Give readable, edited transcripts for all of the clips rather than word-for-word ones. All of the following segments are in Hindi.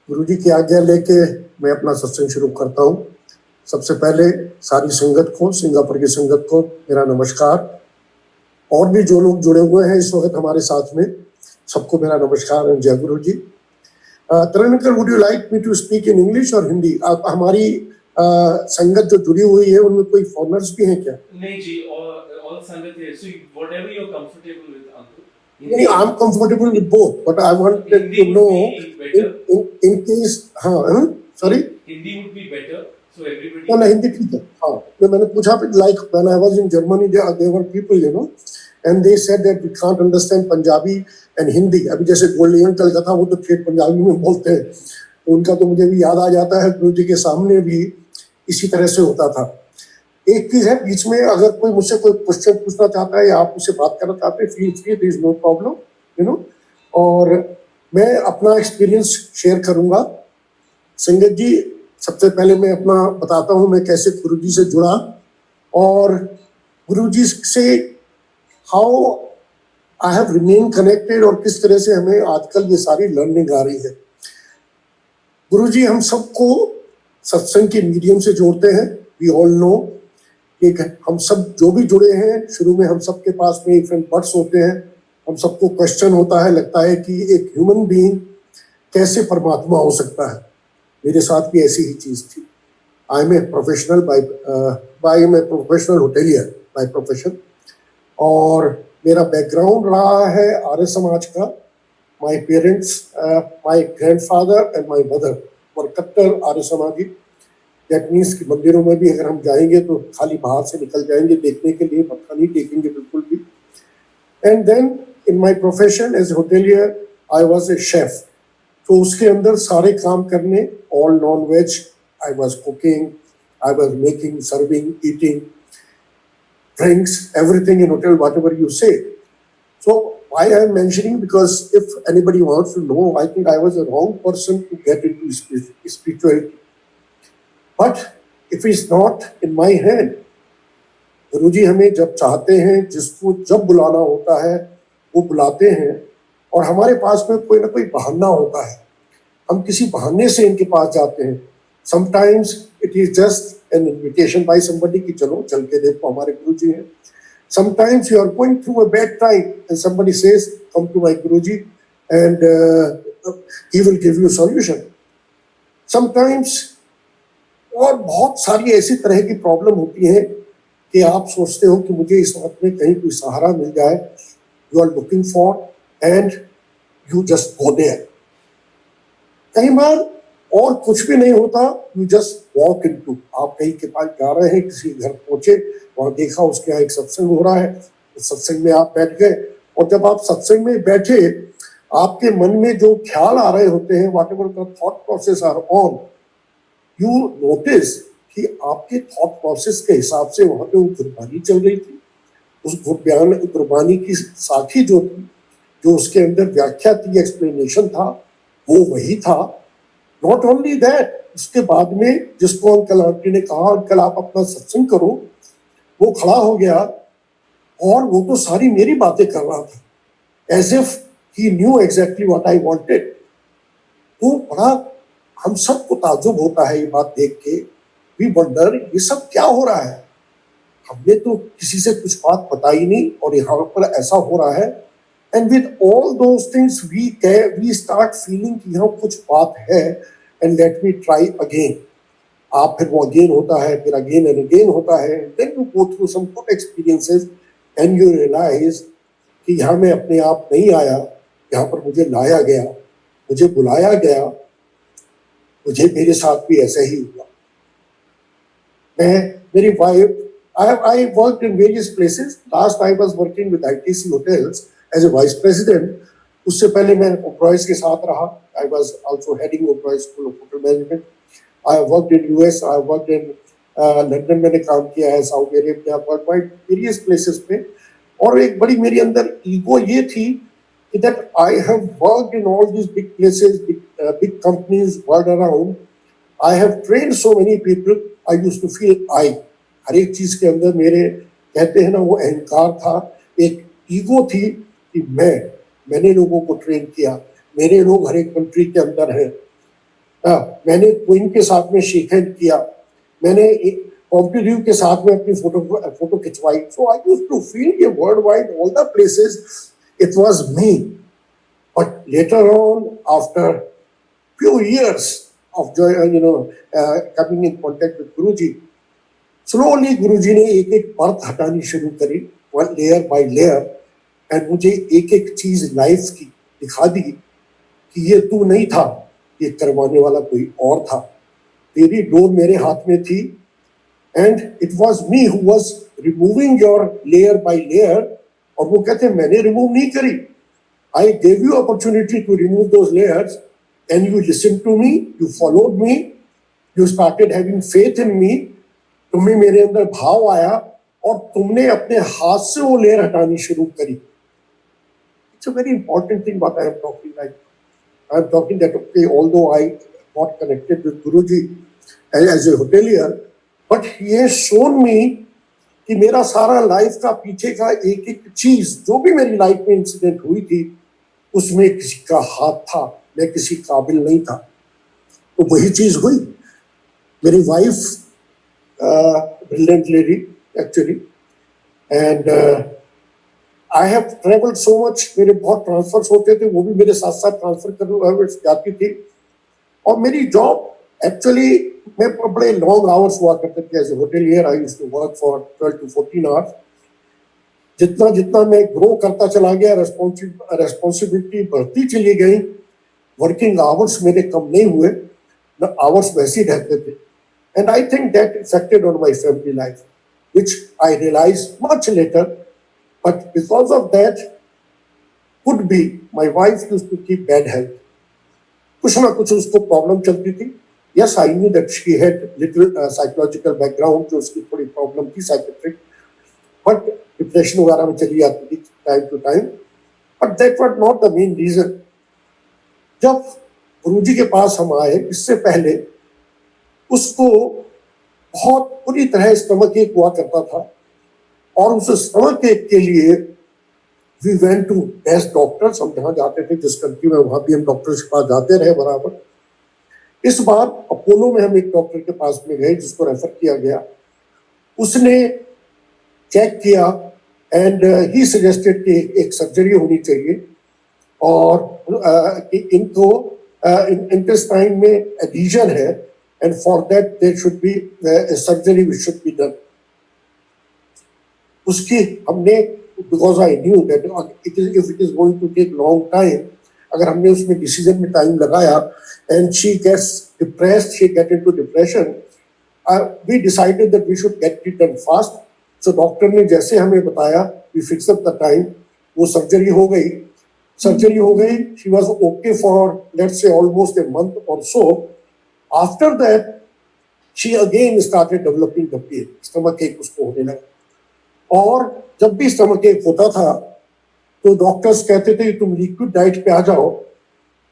गुरुजी की आज्ञा लेके मैं अपना सत्संग शुरू करता हूँ। सबसे पहले सारी संगत को, सिंगापुर की संगत को मेरा नमस्कार। और भी जो लोग जुड़े हुए हैं इस वक्त हमारे साथ में, सबको मेरा नमस्कार और जय guru ji. Tarankar, would you like me to speak in English और हिंदी? आप हमारी संगत जो जुड़ी हुई है उनमें कोई फॉरेनर्स भी हैं क्या? नहीं जी, all संगत है, so whatever you're comfortable with, uncle. I'm comfortable with both, but I wanted to know in case, sorry? Hindi would be better, so everybody. No, Hindi ठीक है। हाँ, तो मैंने पूछा like when I was in Germany, there were people, and they said that we can't understand Punjabi and Hindi. अभी जैसे गोल्डियन चलता था वो तो ठेठ पंजाबी में बोलते हैं, तो उनका तो मुझे भी याद आ जाता है। गुरु जी के सामने भी इसी तरह से होता था। एक चीज है, बीच में अगर कोई मुझसे कोई क्वेश्चन पूछना चाहता है या आप मुझसे बात करना चाहते हैं, feel free, there is no problem, और मैं अपना एक्सपीरियंस शेयर करूंगा। संगत जी, सबसे पहले मैं अपना बताता हूं मैं कैसे गुरुजी से जुड़ा और गुरुजी से how I have remain connected और किस तरह से हमें आजकल ये सारी लर्निंग आ रही है। गुरुजी हम सबको सत्संग के मीडियम से जोड़ते हैं। वी ऑल नो कि हम सब जो भी जुड़े हैं, शुरू में हम सबके पास में इफ एंड बट्स होते हैं। हम सबको क्वेश्चन होता है, लगता है कि एक ह्यूमन बीइंग कैसे परमात्मा हो सकता है। मेरे साथ भी ऐसी ही चीज थी। I am a professional hotelier by profession, और मेरा बैकग्राउंड रहा है आर्य समाज का। My parents, my grandfather and my mother were कट्टर आर्य समाजी। दैट मीन्स कि मंदिरों में भी अगर हम जाएंगे तो खाली बाहर से निकल जाएंगे देखने के लिए, मत्था नहीं टेकेंगे बिल्कुल भी। And then in my profession as hotelier I was a chef, तो उसके अंदर सारे काम करने, all non veg. I was cooking, I was making, serving, eating, drinks, everything in hotel, whatever you say. So why I am mentioning, because if anybody wants to know, I think I was the wrong person to get into spirituality. But if it's not in my hand, गुरुजी हमें जब चाहते हैं, जिसको जब बुलाना होता है वो बुलाते हैं, और हमारे पास में कोई ना कोई बहाना होता है। हम किसी बहाने से इनके पास जाते हैं। Sometimes it is just an invitation by somebody कि चलो चल के देखो हमारे गुरुजी हैं। Sometimes you are going through a bad time and somebody says, come to my Guruji and he will give you solution. Sometimes और बहुत सारी ऐसी तरह की प्रॉब्लम होती है कि आप सोचते हो कि मुझे इस वक्त में कहीं कोई सहारा मिल जाए। You are looking for and you just go there. कई बार और कुछ भी नहीं होता, यू जस्ट वॉक इनटू। आप कहीं के पास जा रहे हैं, किसी घर पहुंचे, वहां देखा उसके यहाँ एक सत्संग हो रहा है, सत्संग में आप बैठ गए, और जब आप सत्संग में बैठे, आपके मन में जो ख्याल आ रहे होते हैं, whatever the thought process are on, you notice कि आपके थॉट प्रोसेस के हिसाब से वहां पे वो गुरबानी चल रही थी। उस गुरबानी की साखी जो थी, जो उसके अंदर व्याख्या थी, एक्सप्लेनेशन था, वो वही था। नॉट ओनली दैट, उसके बाद में जिसको अंकल आंटी ने कहा अंकल आप अपना सत्संग करो, वो खड़ा हो गया और वो तो सारी मेरी बातें कर रहा था, as if he knew exactly what I wanted. तो बड़ा हम सबको ताज्जुब होता है ये बात देख के। वी वंडर ये सब क्या हो रहा है, हमने तो किसी से कुछ बात बताई नहीं और यहाँ पर ऐसा हो रहा है। And with all those things we start feeling कि यहाँ कुछ बात है, and let me try again. आप फिर वो अगेन होता है, फिर अगेन एंड अगेन होता है। Then you go through some good experiences and you realise कि यहाँ मैं अपने आप नहीं आया, यहाँ पर मुझे लाया गया, मुझे बुलाया गया, मुझे मेरे साथ भी ऐसा ही हुआ। मेरी wife, I worked in various places. Last I was working with ITC Hotels as a vice president. उससे पहले मैं Oberoi के साथ रहा। I was also heading Oberoi School of Hotel Management. I worked in US. I worked in London मैंने काम किया है, Saudi Arabia, worldwide various places पे। और एक बड़ी मेरे अंदर ईगो ये थी कि that I have worked in all these big places, big companies world around. I have trained so many people. I used to feel हर एक चीज के अंदर मेरे, कहते हैं ना, वो अहंकार था, एक ईगो थी कि मैंने लोगों को ट्रेन किया, मेरे लोग हर एक कंट्री के अंदर हैं। मैंने क्वीन के साथ में शेक हैंड किया, मैंने पॉम्पिड्यू के साथ में अपनी फोटो खिंचवाई. So I used to feel ये world wide all the places it was me. But later on after few years of coming in contact with Guruji, slowly Guruji ने एक एक परत हटानी शुरू करी, one layer by layer, and मुझे एक एक चीज लाइफ की दिखा दी कि ये तू नहीं था, ये करवाने वाला कोई और था. तेरी डोर मेरे हाथ में थी, and it was me who was removing your layer by layer. और वो कहते मैंने रिमूव नहीं करी, I gave you opportunity to remove those layers, and you listened to me, you followed me, you started having faith in me. तुम्हें मेरे अंदर भाव आया और तुमने अपने हाथ से वो लेयर हटानी शुरू करी. It's a very important thing what I am talking like. I am talking that okay, although I got connected with Guruji as a hotelier, but he has shown me कि मेरा सारा लाइफ का पीछे का एक एक चीज जो भी मेरी लाइफ में इंसिडेंट हुई थी उसमें किसी का हाथ था, मैं किसी काबिल नहीं था. तो वही चीज हुई. मेरी wife brilliant lady actually, and I have travelled so much. मेरे बहुत ट्रांसफर्स होते थे, वो भी मेरे साथ साथ ट्रांसफर कर जाती थी. और मेरी जॉब एक्चुअली मैं बड़े लॉन्ग आवर्स हुआ करते थे as a hotelier. I used to work for 12 to 14 hours. जितना जितना मैं ग्रो करता चला गया, रेस्पॉन्सिबिलिटी बढ़ती चली गई, वर्किंग आवर्स मेरे कम नहीं हुए, आवर्स वैसे ही रहते थे. And I think that affected on my family life, which I realised much later. But because of that could be my wife used to keep bad health. कुछ ना कुछ उसको प्रॉब्लम चलती थी. Yes, I knew that she had little psychological background, जो उसकी थोड़ी प्रॉब्लम थी साइकेट्रिक, बट डिप्रेशन वगैरह में चली जाती थी time to time. But that was not the main reason. जब गुरुजी के पास हम आए, इससे पहले उसको बहुत पूरी तरह स्टमक एक हुआ करता था, और उस स्टमक एक के लिए we went to best doctors. हम जहाँ जाते थे जिस कंट्री में, वहां भी हम डॉक्टर्स के पास जाते रहे बराबर. इस बार अपोलो में हम एक डॉक्टर के पास में गए जिसको रेफर किया गया. उसने चेक किया एंड ही सजेस्टेड कि एक सर्जरी होनी चाहिए, और कि इनको इंटेस्टाइन में एडिशन है, and for that there should be surgery which should be done. उसकी हमने, because I knew that it is going to take long time, अगर हमने उसमें डिसीजन में टाइम लगाया and she gets depressed, she get into depression, we decided that we should get it done fast. So doctor ने जैसे हमें बताया, we fix up the time, वो सर्जरी हो गई. She was okay for let's say almost a month or so. After that she again started developing the pain, stomach एक उसको होने लगा. और जब भी स्टमक एक होता था तो डॉक्टर्स कहते थे तुम लिक्विड डाइट पे आ जाओ.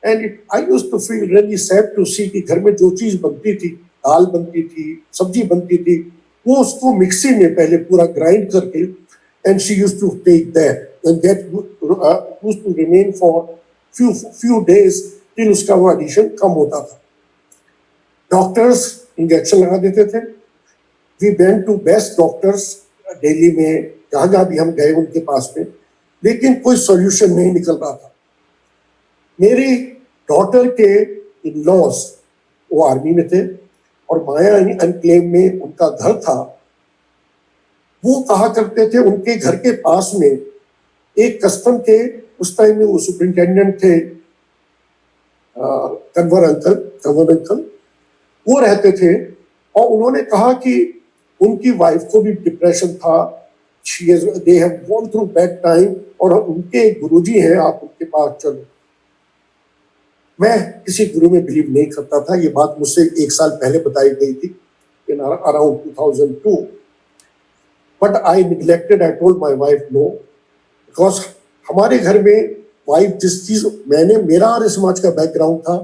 And I used to feel really sad to see कि घर में जो चीज बनती थी, दाल बनती थी, सब्जी बनती थी, वो उसको मिक्सी में पहले पूरा ग्राइंड करके, and she used to take that, and that used to remain for few days till उसका वो एडिशन कम होता था. डॉक्टर्स इंजेक्शन लगा देते थे. We went to best doctors Delhi में, जहाँ जहाँ भी हम गए उनके पास में, लेकिन कोई सॉल्यूशन नहीं निकल रहा था. मेरी डॉटर के इन-लॉज वो आर्मी में थे, और माया एनक्लेव में उनका घर था. वो कहा करते थे, उनके घर के पास में एक कस्टम के, उस टाइम में वो सुपरिंटेंडेंट थे कंवर अंकल, वो रहते थे. और उन्होंने कहा कि उनकी वाइफ को भी डिप्रेशन था, they have gone through bad time, और उनके गुरुजी हैं, आप उनके पास चलो. मैं किसी गुरु में बिलीव नहीं करता था. ये बात मुझसे 1 साल पहले बताई गई थी, in around 2002. But I neglected, I told my wife no, because हमारे घर में वाइफ जिस चीज, मेरा आर्य समाज का बैकग्राउंड था,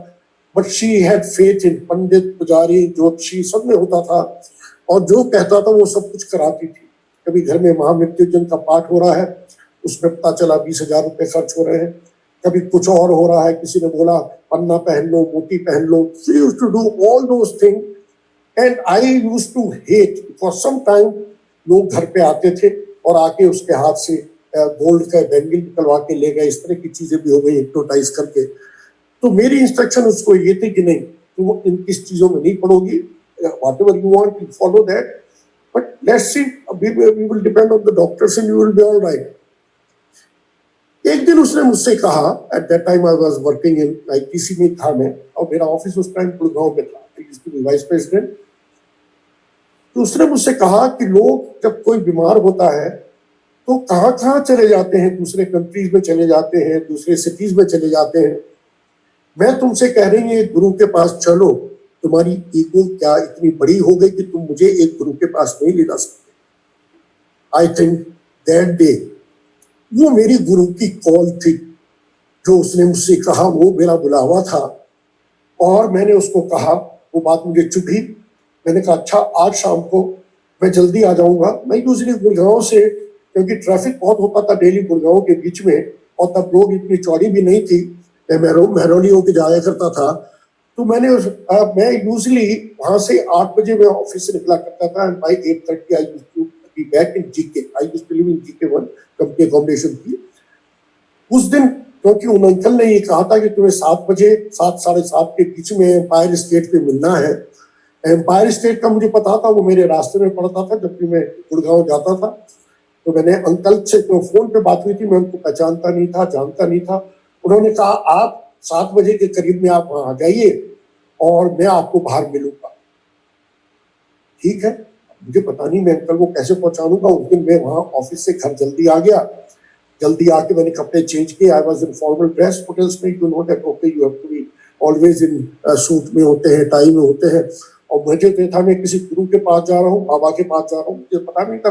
but she had faith in pandit, pujari, jyotishi, सब में होता था, और जो कहता था वो सब कुछ कराती थी. कभी घर में महामृत्युंजय का पाठ हो रहा है, उसमें पता चला 20,000 रुपए खर्च हो रहे हैं. कभी कुछ और हो रहा है, किसी ने बोला पन्ना पहन लो, मोती पहन लो. She used to do all those things and I used to hate for some time. लोग घर पे आते थे और आके उसके हाथ से गोल्ड का बैंगल निकलवा के ले गए. इस तरह की चीजें भी हो गई हिप्नोटाइज करके. तो मेरी इंस्ट्रक्शन उसको ये थी कि नहीं, तुम इन किस चीजों में नहीं पड़ोगी. Whatever you want, you follow that. But let's see, we will depend on the doctors and you will be all right. एक दिन उसने मुझसे कहा, at that time I was working in ITC में था मैं, और मेरा ऑफिस उस टाइम गुड़गांव में था. I used to be vice president. तो उसने मुझसे कहा कि लोग जब कोई बीमार होता है तो कहाँ कहाँ चले जाते हैं, दूसरे कंट्रीज में चले जाते हैं, दूसरे सिटीज में चले जाते हैं. मैं तुमसे कह रही हूँ एक गुरु के पास चलो. तुम्हारी ईगो क्या इतनी बड़ी हो गई कि तुम मुझे एक गुरु के पास नहीं ले जा सकते. आई थिंक दैट डे वो मेरी गुरु की कॉल थी. जो उसने मुझसे कहा वो मेरा बुलावा था. और मैंने उसको कहा, वो बात मुझे चुभी. मैंने कहा अच्छा आज शाम को मैं जल्दी आ जाऊंगा. मैं यूजली गुड़गांव से, क्योंकि ट्रैफिक बहुत होता था डेली गुड़गांव के बीच में, और तब रोड इतनी चौड़ी भी नहीं थी, मैं महरौली होकर जाया करता था. तो मैं यूजली वहां से 8 बजे मैं ऑफिस से निकला करता था. And by 8:30 I used to be back in GK. I used to live in GK 1 company accommodation की. उस दिन क्योंकि उन अंकल ने ये कहा था कि तुम्हें 7 बजे 7 साढ़े 7 के बीच में एम्पायर स्टेट पे मिलना है. एम्पायर स्टेट का मुझे पता था, वो मेरे रास्ते में पड़ता था जब भी मैं गुड़गांव जाता था. तो मैंने अंकल से तो फोन पे बात हुई थी, मैं उनको पहचानता नहीं था, जानता नहीं था. उन्होंने कहा आप 7 बजे के करीब में आप वहां आ जाइए और मैं आपको बाहर मिलूंगा. ठीक है, मुझे पता नहीं मैं अंकल को कैसे पहुंचाऊंगा. उस दिन मैं वहां ऑफिस से घर जल्दी आ गया. जल्दी आके मैंने कपड़े चेंज किए. I was in formal dress. Hotels में you know that okay you have to be always in suit में होते हैं, टाई में होते हैं. और मुझे तो था मैं किसी गुरु के पास जा रहा हूँ, बाबा के पास जा रहा हूँ. मुझे पता नहीं था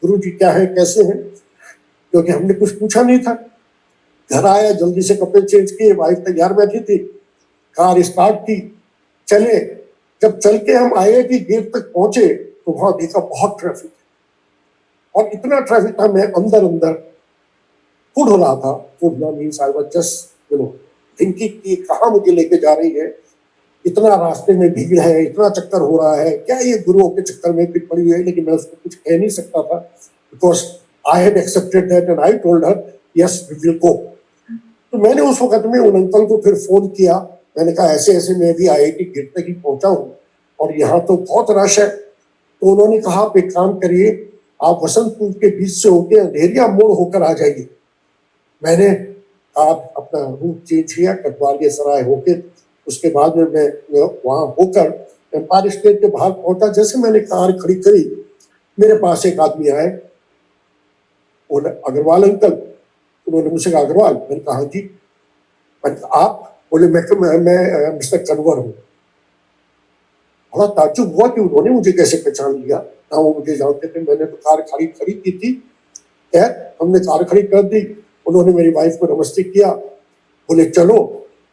गुरु जी क्या है, कैसे हैं, क्योंकि हमने कुछ पूछा नहीं था. घर आया, जल्दी से कपड़े चेंज किए. वाइफ तैयार बैठी थी, कार स्टार्ट की, चले. जब चल के हम आए कि गेट तक पहुंचे तो वहां देखा बहुत ट्रैफिक, और इतना ट्रैफिक था मैं अंदर कुड़ हो रहा था. कुड़ना means I was just thinking कि कहाँ मुझे लेके जा रही है. इतना रास्ते में भीड़ है, इतना चक्कर हो रहा है, क्या ये गुरुओं के चक्कर में फिर पड़ी हुई है. लेकिन मैं उसको कुछ कह नहीं सकता था, because I had accepted that and I told her yes we will go. तो मैंने उस वक्त में उन अंकल को फिर फोन किया. मैंने कहा ऐसे ऐसे मैं भी IIT गेट तक ही पहुंचा हूँ और यहाँ तो बहुत रश है. तो उन्होंने कहा आप एक काम करिए, आप वसंतपुर के बीच से होके अंधेरिया मोड़ होकर आ जाइए. मैंने आप अपना रूट चेंज किया, कटवालिया सराय होके. उसके बाद में मैं वहां होकर एम्पायर स्टेट के बाहर पहुंचा. जैसे मैंने कार खड़ी करी, मेरे पास एक आदमी आए, बोले अग्रवाल अंकल. उन्होंने मुझसे कहा अग्रवाल. मैंने कहा जी. आप? बोले मैं मिस्टर कन्वर हूँ. बड़ा ताज्जुब हुआ कि उन्होंने मुझे कैसे पहचान लिया, ना वो मुझे जानते थे. मैंने तो कार खड़ी की थी. हमने कार खड़ी कर दी. उन्होंने मेरी वाइफ को नमस्ते किया. बोले चलो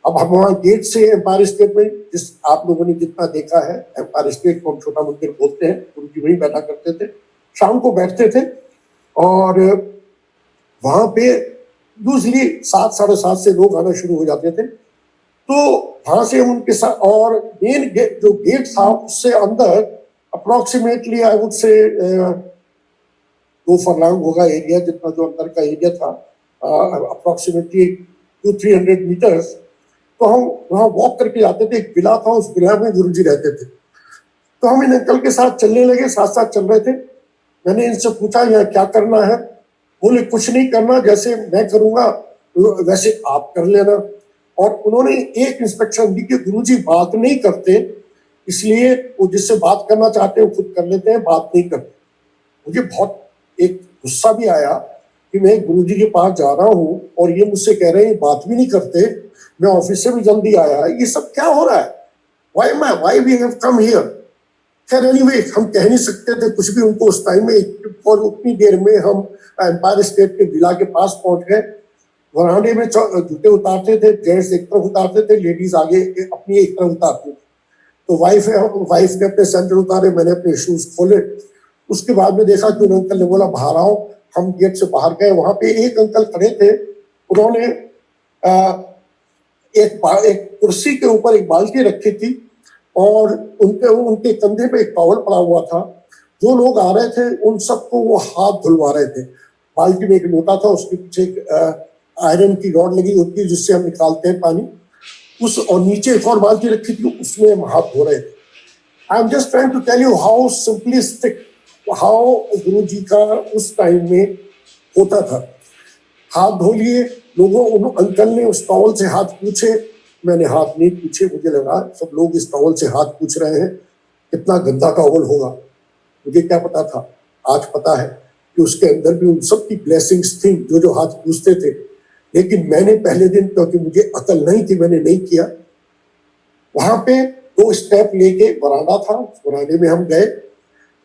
अब हम वहाँ गेट से एम्पायर स्टेट में, जिस आप लोगों ने जितना देखा है, एम्पायर स्टेट को हम छोटा मंदिर बोलते हैं, गुरुजी वहीं बैठा करते थे, शाम को बैठते थे. और वहां पे यूजली 7 साढ़े 7 से लोग आना शुरू हो जाते थे. तो वहां से उनके साथ, और मेन गेट जो गेट था उससे अंदर approximately I would say 2 furlong होगा एरिया, जितना जो अंदर का एरिया था, अप्रोक्सीमेटली 200-300 मीटर्स. तो हम वहाँ वॉक करके जाते थे. एक विला था, उस विला में गुरुजी रहते थे. तो हम इन अंकल के साथ चलने लगे, साथ साथ चल रहे थे. मैंने इनसे पूछा यहाँ क्या करना है. बोले कुछ नहीं करना, जैसे मैं करूंगा वैसे आप कर लेना. और उन्होंने एक इंस्ट्रक्शन दी कि गुरुजी बात नहीं करते, इसलिए वो जिससे बात करना चाहते हैं वो खुद कर लेते हैं, बात नहीं करते. मुझे बहुत एक गुस्सा भी आया कि मैं गुरुजी के पास जा रहा हूँ और ये मुझसे कह रहे हैं बात भी नहीं करते. मैं ऑफिस से भी जल्दी आया, ये सब क्या हो रहा है. Why we have come here. खैर एनीवे, हम कह नहीं सकते थे कुछ भी उनको उस टाइम में. और उतनी देर में हम एम्पायर स्टेट के विला के पास पहुंच गए. वरांडे में जूते उतारते थे, जेंट्स एक तरफ उतारते थे, लेडीज आगे अपनी एक तरफ उतारती थी. तो वाइफ ने अपने सैंडल उतारे, मैंने अपने शूज खोले. उसके बाद में देखा कि उन अंकल ने बोला बाहर आओ. हम गेट से बाहर गए. वहां पे एक अंकल खड़े थे. उन्होंने एक कुर्सी के ऊपर एक बाल्टी रखी थी और उनके उनके कंधे पे एक टॉवल पड़ा हुआ था। जो लोग आ रहे थे उन सबको वो हाथ धुलवा रहे थे। बाल्टी में एक लोटा था, उसके पीछे एक आयरन की रॉड लगी होती है जिससे हम निकालते हैं पानी, उस और नीचे एक और बाल्टी रखी थी, उसमें हम हाथ धो रहे थे। I am just trying to tell you how simplistic, how Guru ji का उस टाइम में होता था। हाथ धो लिए लोगों, उन अंकल ने उस टॉवल से हाथ पूछे, मैंने हाथ नहीं पूछे, मुझे लगा सब लोग इस टॉवल से हाथ पूछ रहे हैं, कितना गंदा टॉवल होगा। मुझे क्या पता था, आज पता है कि उसके अंदर भी उन सब की ब्लेसिंग्स थी जो हाथ पूछते थे। लेकिन मैंने पहले दिन, क्योंकि मुझे अकल नहीं थी, मैंने नहीं किया। वहां पे 2 स्टेप लेके बरामदा था, बरामदे में हम गए।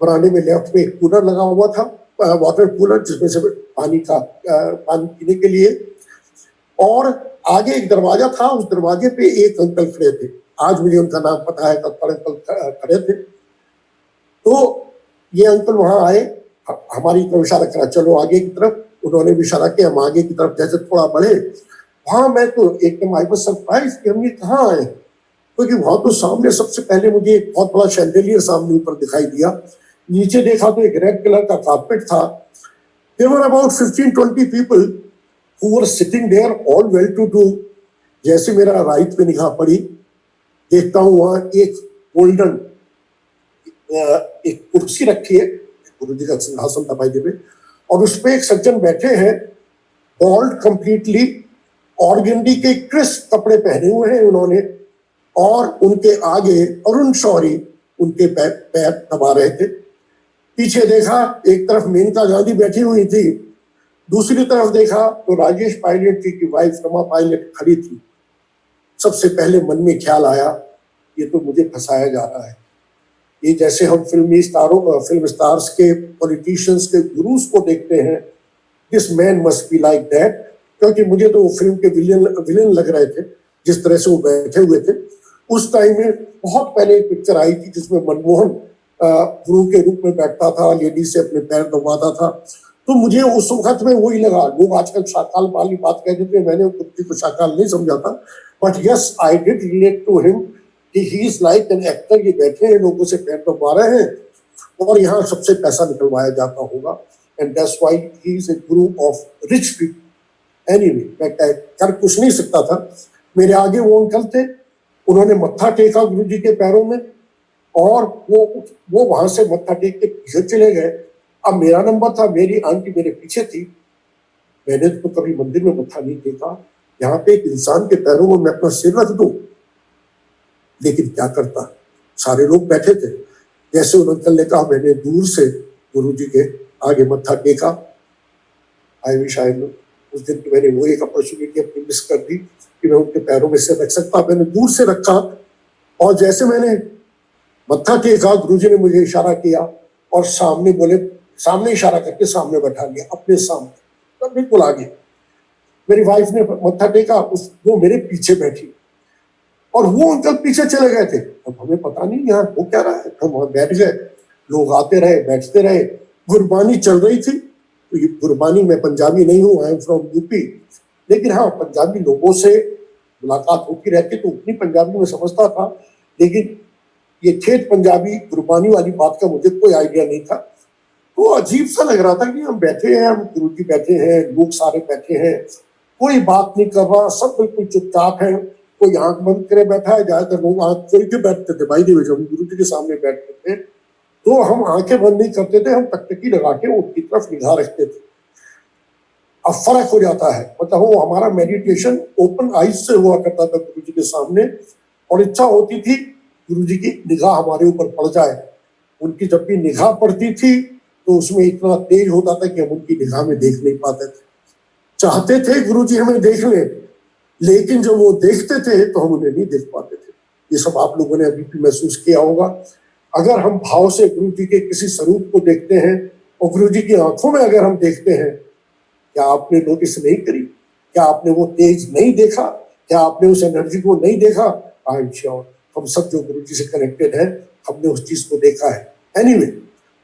बरामदे में लेफ्ट में एक कूलर लगा हुआ था, वाटर कूलर, जिसमें से पानी पीने के लिए, और आगे एक दरवाजा था, उस दरवाजे पे एक अंकल खड़े थे। आज मुझे उनका नाम पता है, अंकल खड़े थे। तो ये अंकल वहां आए, हमारी तरफ इशारा करा, चलो आगे की तरफ। उन्होंने भी इशारा किया, हम आगे की तरफ जैसे थोड़ा बढ़े, वहां मैं तो एकदम आई वाज सरप्राइज कि हम ये कहाँ आए, क्योंकि वहां तो सामने सबसे पहले मुझे एक बहुत बड़ा शैंडेलियर सामने ऊपर दिखाई दिया। नीचे देखा तो एक रेड कलर का कारपेट था। There were about 15-20 people who were sitting there, all well to do. जैसे मेरा राइट पे निगाह पड़ी, देखता हूँ वहां एक गोल्डन एक कुर्सी रखी है, गुरु जी का सिंहासन था बाई में, और उस पे एक सज्जन बैठे हैं, बॉल्ड कंप्लीटली, ऑर्गेंडी के क्रिस्प कपड़े पहने हुए हैं उन्होंने, और उनके आगे अरुण शौरी उनके पैर दबा रहे थे। पीछे देखा, एक तरफ मेनका गांधी बैठी हुई थी, दूसरी तरफ देखा तो राजेश पायलट जी की वाइफ रमा पायलट खड़ी थी। सबसे पहले मन में ख्याल आया, ये तो मुझे फंसाया जा रहा है। ये जैसे हम फिल्म स्टार्स के, पॉलिटिशियंस के गुरुज को देखते हैं, this man must be like that, क्योंकि मुझे तो वो फिल्म के विलेन लग रहे थे जिस तरह से वो बैठे हुए थे। उस टाइम में बहुत पहले एक पिक्चर आई थी जिसमें मनमोहन गुरु के रूप में बैठता था, लेडी से अपने पैर दबाता था। तो मुझे उस वक्त में वही लगा। लोग आजकल शाकाल वाली बात कह देते हैं, मैंने कुत्ते को शाकाल नहीं समझा था, but yes I did relate to him कि he is like an actor. ये बैठे हैं, लोगों से पैर दबा रहे हैं और यहाँ सबसे पैसा निकलवाया जाता होगा, and that's why he is a Guru of rich people. Anyway, मैं कर कुछ नहीं सकता था। मेरे आगे वो अंकल थे, उन्होंने मत्था टेका गुरु जी के पैरों में, और वो वहां से मत्था टेक के पीछे चले गए। अब मेरा नंबर था, मेरी आंटी मेरे पीछे थी। मैंने तो कभी मंदिर में मत्था नहीं टेका, यहाँ पे एक इंसान के पैरों में मैं अपना सिर रख दूं, लेकिन क्या करता, सारे लोग बैठे थे। जैसे उन अंकल ने कहा, मैंने दूर से गुरु जी के आगे मत्था टेका। आई विश आई नो उस दिन की मैंने वो एक अपॉर्चुनिटी अपनी मिस कर दी कि मैं उनके पैरों में से रख सकता। मैंने दूर से रखा, और जैसे मैंने मत्था टेका, गुरु जी ने मुझे इशारा किया और सामने बोले, सामने इशारा करके सामने बैठा लिया, अपने सामने, तब बिल्कुल आगे। मेरी वाइफ ने मत्था टेका, वो मेरे पीछे बैठी, और वो अंकल पीछे चले गए थे। अब हमें पता नहीं यहाँ वो क्या रहा है, हम वहां बैठ गए। लोग आते रहे, बैठते रहे, गुरबानी चल रही थी। तो ये गुरबानी, मैं पंजाबी नहीं हूँ, आई एम फ्रॉम यूपी, लेकिन हाँ पंजाबी लोगों से मुलाकात होती रहती, तो उतनी पंजाबी में समझता था, लेकिन ये ठेठ पंजाबी गुरबानी वाली बात का मुझे कोई आइडिया नहीं था। तो अजीब सा लग रहा था कि हम बैठे हैं, हम गुरु जी बैठे हैं, लोग सारे बैठे हैं, कोई बात नहीं कर रहा, सब बिल्कुल चुपचाप है। कोई आंख बंद करे बैठा है, ज्यादातर लोग आंख खोल के बैठते थे। भाई जब हम गुरु जी के सामने बैठते थे तो हम आंखें बंद नहीं करते थे, हम टकटकी लगा के उनकी तरफ निगाह रखते थे। अब फर्क हो जाता है, मतलब वो हमारा मेडिटेशन ओपन आइज से हुआ करता था गुरु जी के सामने, और इच्छा होती थी गुरु जी की निगाह हमारे ऊपर पड़ जाए। उनकी जब भी निगाह पड़ती थी तो उसमें इतना तेज होता था कि हम उनकी निगाह में देख नहीं पाते थे। चाहते थे गुरु जी हमें देख लें, लेकिन जब वो देखते थे तो हम उन्हें नहीं देख पाते थे। ये सब आप लोगों ने अभी भी महसूस किया होगा। अगर हम भाव से गुरु जी के किसी स्वरूप को देखते हैं और गुरु जी की आंखों में अगर हम देखते हैं, क्या आपने नोटिस नहीं करी? क्या आपने वो तेज नहीं देखा? क्या आपने उस एनर्जी को नहीं देखा? आई एम श्योर हम सब जो गुरु जी से कनेक्टेड है, हमने उस चीज को देखा है। एनीवे,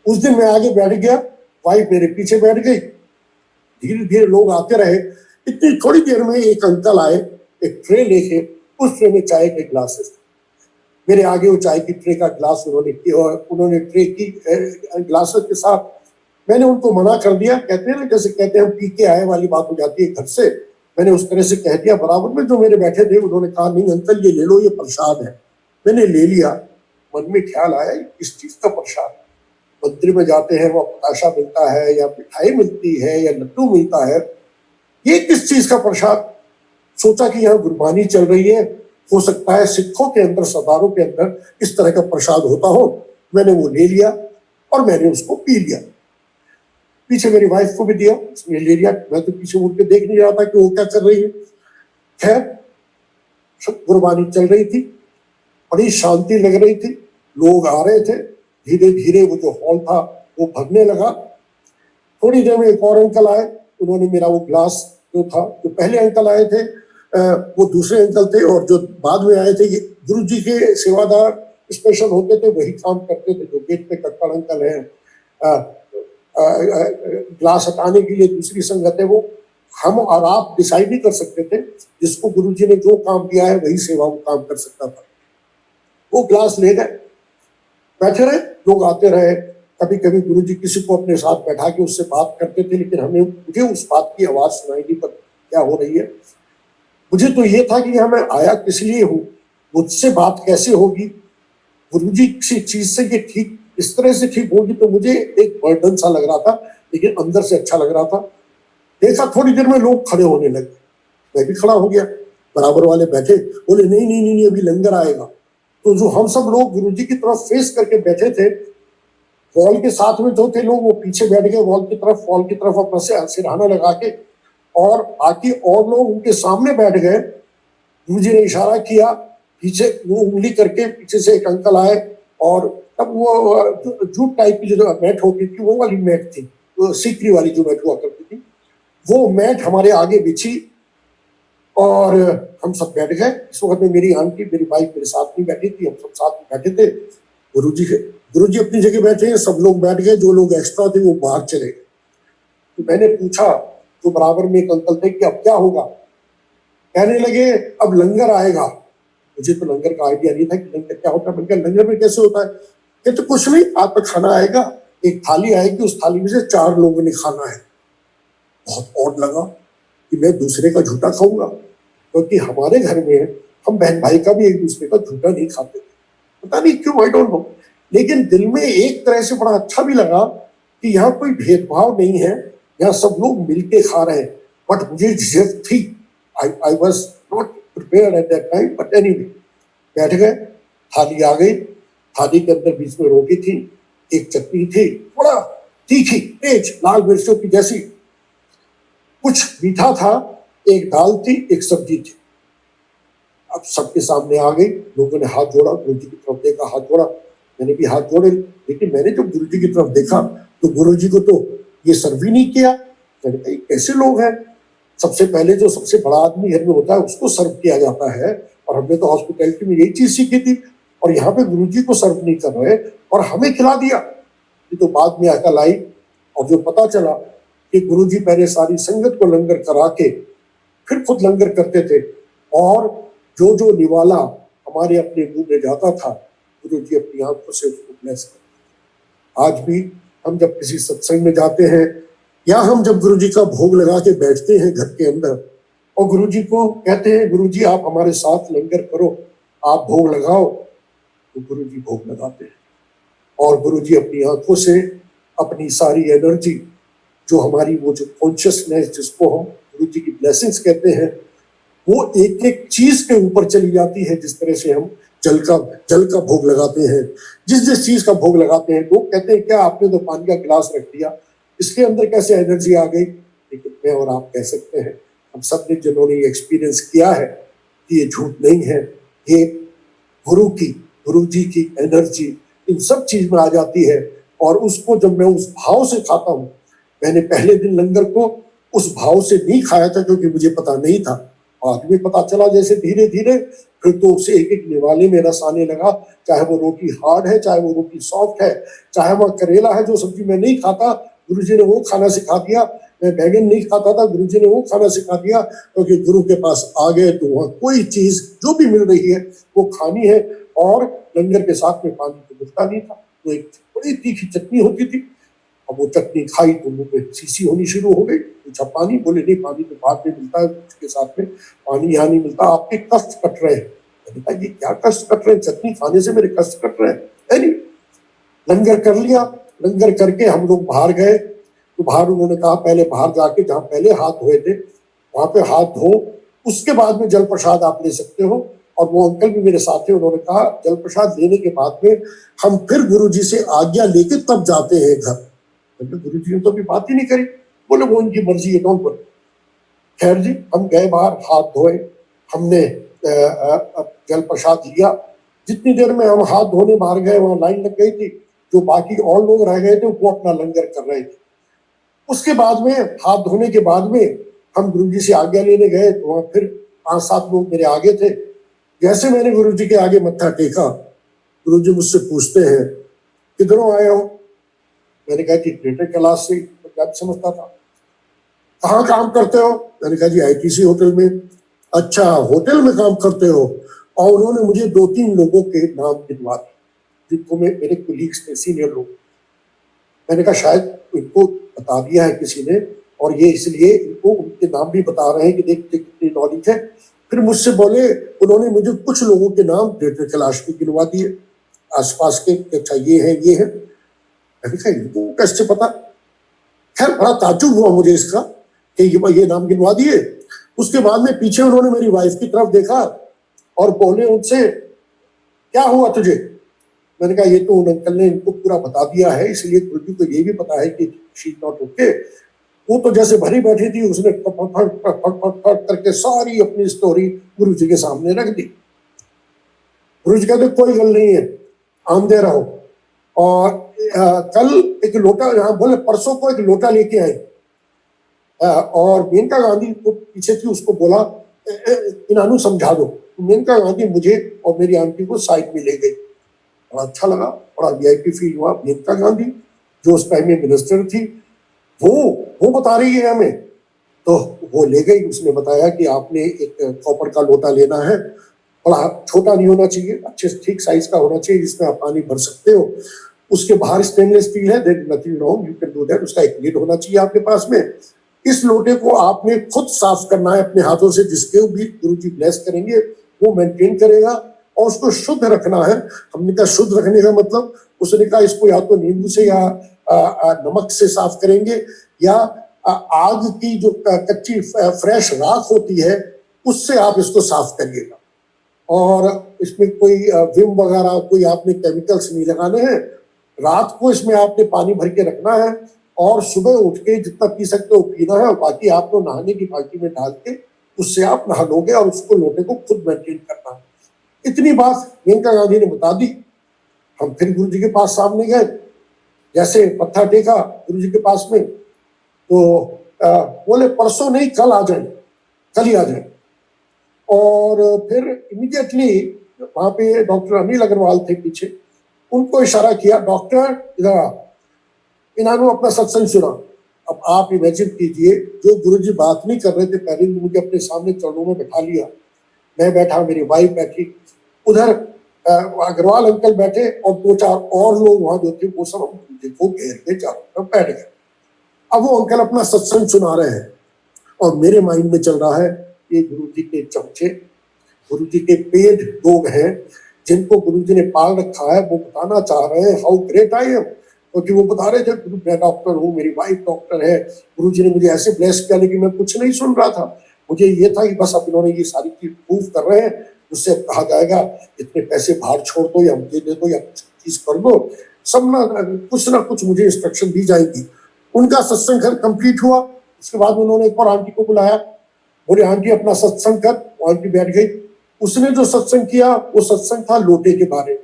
उस दिन मैं आगे बैठ गया, वाइफ मेरे पीछे बैठ गई। धीरे धीरे लोग आते रहे। इतनी थोड़ी देर में एक अंकल आए, एक ट्रे लेके, उस ट्रे में चाय के ग्लासेस, मेरे आगे वो चाय की ट्रे का ग्लास उन्होंने किया और उन्होंने ट्रे की ग्लासेस के साथ, मैंने उनको मना कर दिया। कहते हैं ना, जैसे कहते हैं हम पी के आए वाली बात हो जाती है घर से, मैंने उस तरह से कह दिया। बराबर में जो मेरे बैठे थे उन्होंने कहा नहीं अंकल ये ले लो, ये प्रसाद है। मैंने ले लिया। मन में ख्याल आया इस चीज का प्रसाद, मंदिर में जाते हैं वो बताशा मिलता है या मिठाई मिलती है या लड्डू मिलता है, ये किस चीज का प्रसाद? सोचा कि यहाँ गुरबानी चल रही है, हो सकता है सिखों के अंदर, सरदारों के अंदर इस तरह का प्रसाद होता हो। मैंने वो ले लिया और मैंने उसको पी लिया। पीछे मेरी वाइफ को भी दिया, उसने ले लिया। मैं तो पीछे मुड़ के देख नहीं रहा था कि वो क्या कर रही है। खैर, गुरबानी चल रही थी, बड़ी शांति लग रही थी, लोग आ रहे थे। धीरे धीरे वो जो हॉल था वो भरने लगा। थोड़ी देर में एक और अंकल आए, उन्होंने मेरा वो ग्लास जो था, जो पहले अंकल आए थे वो दूसरे अंकल थे, और जो बाद में आए थे ये गुरु जी के सेवादार स्पेशल होते थे, वही काम करते थे। जो गेट पे कक्कड़ अंकल है, ग्लास हटाने के लिए दूसरी संगत है, वो हम और आप डिसाइड नहीं कर सकते थे। जिसको गुरु जी ने जो काम दिया है वही सेवा वो काम कर सकता था। वो ग्लास ले गए, बैठे रहे, लोग आते रहे। कभी कभी गुरु जी किसी को अपने साथ बैठा के उससे बात करते थे, लेकिन मुझे उस बात की आवाज सुनाई नहीं पर क्या हो रही है। मुझे तो ये था कि यहाँ मैं आया किस लिए हूँ, मुझसे बात कैसे होगी, गुरु जी किसी चीज से ये ठीक इस तरह से ठीक होगी। तो मुझे एक बर्डन सा लग रहा था, लेकिन अंदर से अच्छा लग रहा था। देखा थोड़ी देर में लोग खड़े होने लगे, मैं भी खड़ा हो गया। बराबर वाले बैठे, बोले नहीं नहीं नहीं अभी लंगर आएगा। तो जो हम सब लोग गुरु जी की तरफ फेस करके बैठे थे, वॉल के साथ में जो थे लोग वो पीछे बैठ गए वॉल की तरफ अपना सिरहाना लगा के, और बाकी और लोग उनके सामने बैठ गए। गुरु जी ने इशारा किया, पीछे वो उंगली करके पीछे से एक अंकल आए, और तब वो जूट टाइप की जो मैट होती थी वो वाली मैट थी, वो सीकरी वाली जो मैट हुआ करती थी, वो मैट हमारे आगे बिछी और हम सब बैठ गए। इस वक्त में मेरी आंटी, मेरी वाइफ मेरे साथ में बैठी थी, हम सब साथ में बैठे थे। गुरु जी अपनी जगह बैठे हैं, सब लोग बैठ गए, जो लोग एक्स्ट्रा थे वो बाहर चले गए। तो मैंने पूछा, तो बराबर में एक अंकल थे, कि अब क्या होगा? कहने लगे अब लंगर आएगा। मुझे तो लंगर का आइडिया नहीं था कि लंगर क्या होता है। मैंने लंगर में कैसे होता है? कहते कुछ नहीं, आपका खाना आएगा, एक थाली आएगी, उस थाली में से 4 लोगों ने खाना है। बहुत ऑड लगा कि मैं दूसरे का झूठा खाऊंगा, क्योंकि हमारे घर में हम बहन भाई का भी एक दूसरे का झूठा नहीं खाते, पता नहीं क्यों, आई डोंट नो। लेकिन दिल में एक तरह से बड़ा अच्छा भी लगा कि यहाँ कोई भेदभाव नहीं है, यहाँ सब लोग मिलके खा रहे हैं। बट मुझे झिझक थी, I was not prepared at that time, but anyway बैठ गए। थाली आ गई, थाली के अंदर बीच में रोटी थी, एक चटनी थी, बड़ा तीखी तेज लाल मिर्चों की जैसी, कुछ मीठा था, एक दाल थी, एक सब्जी थी। अब सबके सामने आ गई, लोगों ने हाथ जोड़ा, गुरु जी की तरफ देखा, हाथ जोड़ा, मैंने भी हाथ जोड़े। लेकिन मैंने जब गुरु जी की तरफ देखा तो गुरु जी को तो ये सर्व ही नहीं किया। मैंने कहा कैसे लोग हैं, सबसे पहले जो सबसे बड़ा आदमी घर में होता है उसको सर्व किया जाता है, और हमने तो हॉस्पिटैलिटी में यही चीज सीखी थी, और यहाँ पे गुरु जी को सर्व नहीं कर रहे और हमें खिला दिया। ये तो बाद में अकल आई, और जो पता चला कि गुरु जी पहले सारी संगत को लंगर करा के फिर खुद लंगर करते थे, और जो जो निवाला हमारे अपने मुंह में जाता था गुरु जी अपनी आंखों से उसको ब्लेस करते। आज भी हम जब किसी सत्संग में जाते हैं, या हम जब गुरु जी का भोग लगा के बैठते हैं घर के अंदर, और गुरु जी को कहते हैं गुरु जी आप हमारे साथ लंगर करो, आप भोग लगाओ, तो गुरु जी भोग लगाते हैं। और गुरु जी अपनी आंखों से अपनी सारी एनर्जी, जो हमारी वो जो कॉन्शियसनेस, जिसको हम गुरु जी की ब्लेसिंग्स कहते हैं, वो एक एक चीज के ऊपर चली जाती है। जिस तरह से हम जल का भोग लगाते हैं, जिस चीज का भोग लगाते हैं, लोग कहते हैं क्या आपने तो पानी का गिलास रख दिया, इसके अंदर कैसे एनर्जी आ गई? लेकिन मैं और आप कह सकते हैं, हम सब ने जिन्होंने ये एक्सपीरियंस किया है, कि ये झूठ नहीं है, ये गुरु जी की एनर्जी इन सब चीज में आ जाती है। और उसको जब मैं उस भाव से खाता हूँ, मैंने पहले दिन लंगर को उस भाव से नहीं खाया था, क्योंकि मुझे पता नहीं था, आज भी पता चला जैसे धीरे धीरे, फिर तो उसे एक एक निवाले में रस आने लगा। चाहे वो रोटी हार्ड है, चाहे वो रोटी सॉफ्ट है, चाहे वो करेला है जो सब्जी में नहीं खाता, गुरु जी ने वो खाना सिखा दिया। मैं बैगन नहीं खाता था, गुरुजी ने वो खाना सिखा दिया, क्योंकि गुरु के पास आ गए तो वहाँ कोई चीज जो भी मिल रही है वो खानी है। और लंगर के साथ में पानी तो मिलता नहीं था, तो एक बड़ी तीखी चटनी होती थी। अब वो चटनी खाई तो मुंह पे सीसी होनी शुरू हो गई। पूछा पानी? बोले नहीं, पानी तो बाद में मिलता है उसके साथ में, पानी यहाँ नहीं मिलता, आपके कष्ट कट रहे हैं। मैंने कहा ये क्या कष्ट कट रहे हैं, चटनी खाने से मेरे कष्ट कट रहे हैं। नहीं, लंगर कर लिया। लंगर करके हम लोग बाहर गए, तो बाहर उन्होंने कहा पहले बाहर जाके जहाँ पहले हाथ धोए थे वहां पे हाथ धो, उसके बाद में जल प्रसाद आप ले सकते हो। और वो अंकल भी मेरे साथ थे, उन्होंने कहा जल प्रसाद लेने के बाद में हम फिर गुरुजी से आज्ञा लेके तब जाते हैं घर। गुरुजी ने तो अभी बात ही नहीं करी। बोले वो उनकी मर्जी है, डोंट वरी। खैर जी, हम गए बाहर, हाथ धोए, हमने जल प्रसाद लिया। जितनी देर में हम हाथ धोने बाहर गए वहां लाइन लग गई थी, जो बाकी और लोग रह गए थे वो अपना लंगर कर रहे थे। उसके बाद में हाथ धोने के बाद में हम गुरुजी से आज्ञा लेने गए, तो वहां फिर 5-7 लोग मेरे आगे थे। जैसे मैंने गुरुजी के आगे मत्था टेका, गुरुजी मुझसे पूछते हैं किधरों आए हो? मैंने कहा कि ग्रेटर कैलाश से, पंजाब समझता था। कहाँ काम करते हो? मैंने कहा जी आईटीसी होटल में। अच्छा, होटल में काम करते हो? और उन्होंने मुझे 2-3 लोगों के नाम गिनवा दिए, जिनको मेरे कोलीग्स थे, सीनियर लोग। मैंने कहा शायद इनको बता दिया है किसी ने, और ये इसलिए इनको उनके नाम भी बता रहे हैं कि देखते कितनी नॉलेज है। फिर मुझसे बोले, उन्होंने मुझे कुछ लोगों के नाम ग्रेटर कैलाश के गिनवा दिए, आसपास के। अच्छा ये है, ये है। मैंने कहा इनको कैसे पता? खैर बड़ा ताज्जुब हुआ मुझे इसका कि ये नाम गिनवा दिए। उसके बाद में पीछे उन्होंने मेरी वाइफ की तरफ देखा और बोले उनसे क्या हुआ तुझे? मैंने कहा ये तो उन अंकल ने इनको पूरा बता दिया है, इसलिए गुरुजी को ये भी पता है कि शी इज नॉट ओके। वो तो जैसे भरी बैठी थी, उसने फट करके सारी अपनी स्टोरी गुरुजी के सामने रख दी। गुरुजी कहते कोई गल नहीं है, आमदे रहो। और कल एक लोटा, यहाँ बोले परसों को एक लोटा लेके आए, और मेनका गांधी को पीछे थी, उसको बोला इनानू समझा दो। मेनका गांधी मुझे और मेरी आंटी को साइड में ले गई। बड़ा अच्छा लगा, बड़ा वीआईपी फील हुआ। मेनका गांधी जो उस टाइम में मिनिस्टर थी, वो बता रही है हमें। तो वो ले गई, उसने बताया कि आपने एक कॉपर का लोटा लेना है, बड़ा छोटा नहीं होना चाहिए, अच्छे ठीक साइज का होना चाहिए, जिसमें आप पानी भर सकते हो। उसके बाहर स्टेनलेस स्टील है, there is nothing wrong, you can do that. उसका एक लिड होना चाहिए आपके पास में। इस लोटे को आपने खुद साफ करना है अपने हाथों से, जिसके भी गुरुजी ब्लेस करेंगे वो मेंटेन करेगा, और उसको शुद्ध रखना है। हमने कहा शुद्ध रखने का मतलब? उसने कहा इसको या तो नींबू से या नमक से साफ करेंगे, या आग की जो कच्ची फ्रेश राख होती है उससे आप इसको साफ करिएगा। और इसमें कोई विम वगैरह कोई आपने केमिकल्स नहीं लगाने हैं। रात को इसमें आपने पानी भर के रखना है, और सुबह उठ के जितना पी सकते हो पीना है, और बाकी आपको नहाने की बाल्टी में डाल के उससे आप नहा लोगे, और उसको लोटे को खुद मेंटेन करना है। इतनी बात मेनका गांधी ने बता दी। हम फिर गुरुजी के पास सामने गए, जैसे मत्था टेका गुरुजी के पास में, तो बोले परसों नहीं, कल आ जाए, कल ही आ जाए। और फिर इमीडिएटली वहां पे डॉक्टर अनिल अग्रवाल थे पीछे, उनको इशारा किया, डॉक्टर इधर आ, इन्होंने अपना सत्संग सुना। अब आप इमेजिन कीजिए, जो गुरुजी बात नहीं कर रहे थे पहले, मुझे अपने सामने चरणों में बैठा लिया। मैं बैठा, मेरी वाइफ बैठी, उधर अग्रवाल अंकल बैठे, और 2-4 और लोग वहां जो थे वो सब गुरुजी को घेर के चारों तरफ बैठ गए। अब वो अंकल अपना सत्संग सुना रहे हैं, और मेरे माइंड में चल रहा है ये गुरुजी के चमचे, गुरुजी के पेड लोग हैं जिनको गुरुजी ने पाल रखा है। वो बताना चाह रहे हैं हाउ ग्रेट आई एम, क्योंकि वो बता रहे थे मैं डॉक्टर हूँ, मेरी वाइफ डॉक्टर है, गुरुजी ने मुझे ऐसे ब्लेस किया, लेकिन मैं कुछ नहीं सुन रहा था। मुझे ये था कि बस अब इन्होंने ये सारी चीज प्रूव कर रहे हैं, उससे कहा जाएगा इतने पैसे बाहर छोड़ दो, या मुझे दे दो, या कुछ चीज कर दो, सब ना कुछ मुझे इंस्ट्रक्शन दी जाएगी। उनका सत्संग घर कंप्लीट हुआ। उसके बाद उन्होंने एक और आंटी को बुलाया, बोले आंटी अपना सत्संग कर। आंटी बैठ गई। उसने जो सत्संग किया वो सत्संग था लोटे के बारे में,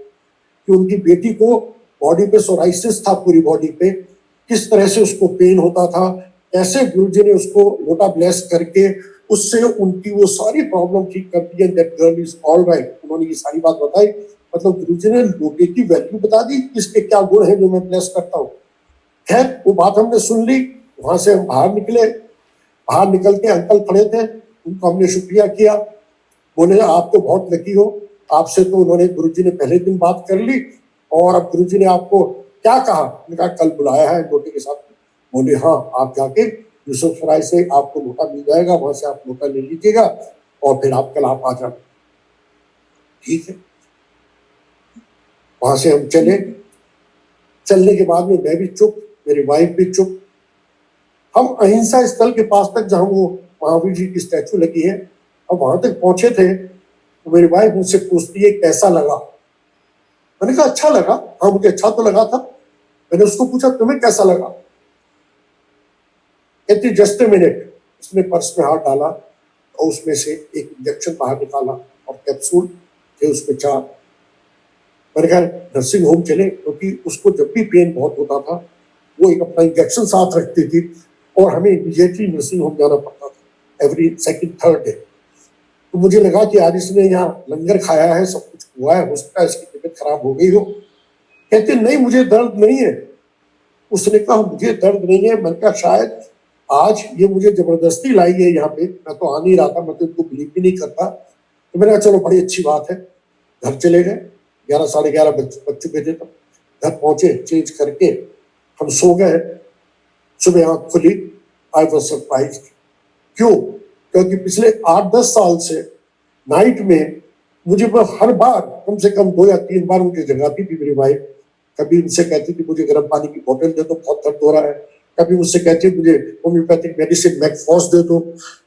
कि उनकी बेटी को बॉडी पे सोराइसिस था, पूरी बॉडी पे, किस तरह से उसको पेन होता था, कैसे गुरुजी ने उसको लोटा ब्लेस करके उससे उनकी वो सारी प्रॉब्लम ठीक कर दी। And that girl is all right. उन्होंने ये सारी बात बताई, मतलब गुरुजी ने लोटे की वैल्यू बता दी, इसके क्या गुण है जो मैं ब्लेस करता हूँ। खैर वो बात हमने सुन ली, वहां से हम बाहर निकले, बाहर निकल के अंकल खड़े थे, उनको हमने शुक्रिया किया, बोले आप तो बहुत लकी हो, आपसे तो उन्होंने गुरुजी ने पहले दिन बात कर ली और अब गुरुजी ने आपको क्या कहा? मैंने कहा कल बुलाया है लोटे के साथ। बोले हाँ, आप जाके यूसुफ सराय से आपको लोटा मिल जाएगा, वहां से आप लोटा ले लीजिएगा और फिर आप कल आप आ जाना। ठीक है, वहां से हम चले। चलने के बाद में मैं भी चुप, मेरी वाइफ भी चुप। हम अहिंसा स्थल के पास तक जहां वो महावीर जी की स्टैचू लगी है, अब वहां तक पहुंचे थे तो मेरी वाइफ मुझसे पूछती है कैसा लगा? मैंने कहा अच्छा लगा। हाँ, मुझे अच्छा तो लगा था। मैंने उसको पूछा तुम्हें कैसा लगा? कहती जस्ट ए मिनट। उसने पर्स में हाथ डाला और उसमें से एक इंजेक्शन बाहर निकाला और कैप्सूल थे उसमें 4। मैंने कहा नर्सिंग होम चले, क्योंकि उसको जब भी पेन बहुत होता था वो एक अपना इंजेक्शन साथ रखती थी और हमें इमीडिएटली नर्सिंग होम जाना पड़ता था एवरी सेकंड थर्ड डे। तो मुझे लगा कि आज इसने यहाँ लंगर खाया है, सब कुछ हुआ है, हो सकता है इसकी तबीयत खराब हो गई हो। कहते नहीं मुझे दर्द नहीं है। उसने कहा मुझे दर्द नहीं है। मैंने कहा शायद आज ये मुझे जबरदस्ती लाई है यहाँ पे, मैं तो आ नहीं रहा था, मैं तो इनको बिलीव भी नहीं करता। तो मैंने कहा चलो बड़ी अच्छी बात है। घर चले गए, 11 साढ़े 11 बज चुके थे। तब घर पहुंचे, चेंज करके हम सो गए। सुबह आंख खुली, आई वॉज सरप्राइज। क्यों? क्योंकि पिछले 8-10 साल से नाइट में मुझे हर बार कम से कम 2 या 3 बार मुझे जगाती थी मेरी वाइफ। कभी मुझसे कहती थी मुझे गर्म पानी की बोतल दे दो, बहुत दर्द हो रहा है। कभी मुझसे कहती मुझे होम्योपैथिक मेडिसिन मैकफॉस दे दो।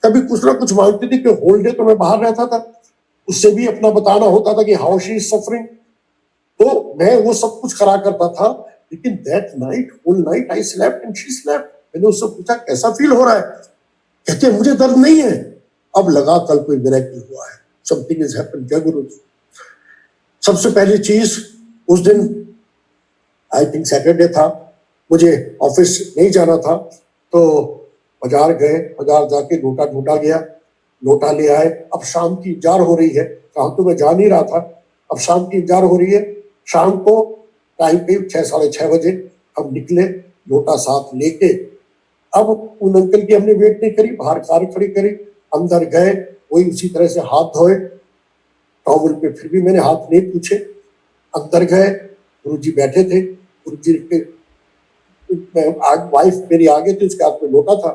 कभी कुछ ना कुछ मांगती थी कि होल डे तो मैं बाहर रहता था, उससे भी अपना बताना होता था कि हाउ शी इज सफरिंग। तो मैं वो सब कुछ करा करता था। लेकिन that night, whole night I slept and she slept. मैंने उससे पूछा कैसा फील हो रहा है? कहते मुझे दर्द नहीं है। अब लगा कल कोई मिरेकल हुआ है, समथिंग इज हैपेंड। क्या गुरु जी? सबसे पहली चीज उस दिन आई थिंक सैटरडे था, मुझे ऑफिस नहीं जाना था, तो बाजार गए, बाजार जाके लोटा ढूंढा गया, लोटा ले आए। अब शाम की इंतजार हो रही है, कहा तो मैं जा नहीं रहा था, अब शाम की इंतजार हो रही है। शाम को टाइम पे 6 साढ़े 6 बजे हम निकले लोटा साथ लेके। अब उन अंकल की हमने वेट नहीं करी, बाहर कार खड़ी करी, अंदर गए, वही उसी तरह से हाथ धोए, टॉवल पे फिर भी मैंने हाथ नहीं पूछे। अंदर गए, गुरुजी बैठे थे, गुरुजी के वाइफ मेरी आगे थी, उसके हाथ में लोटा था।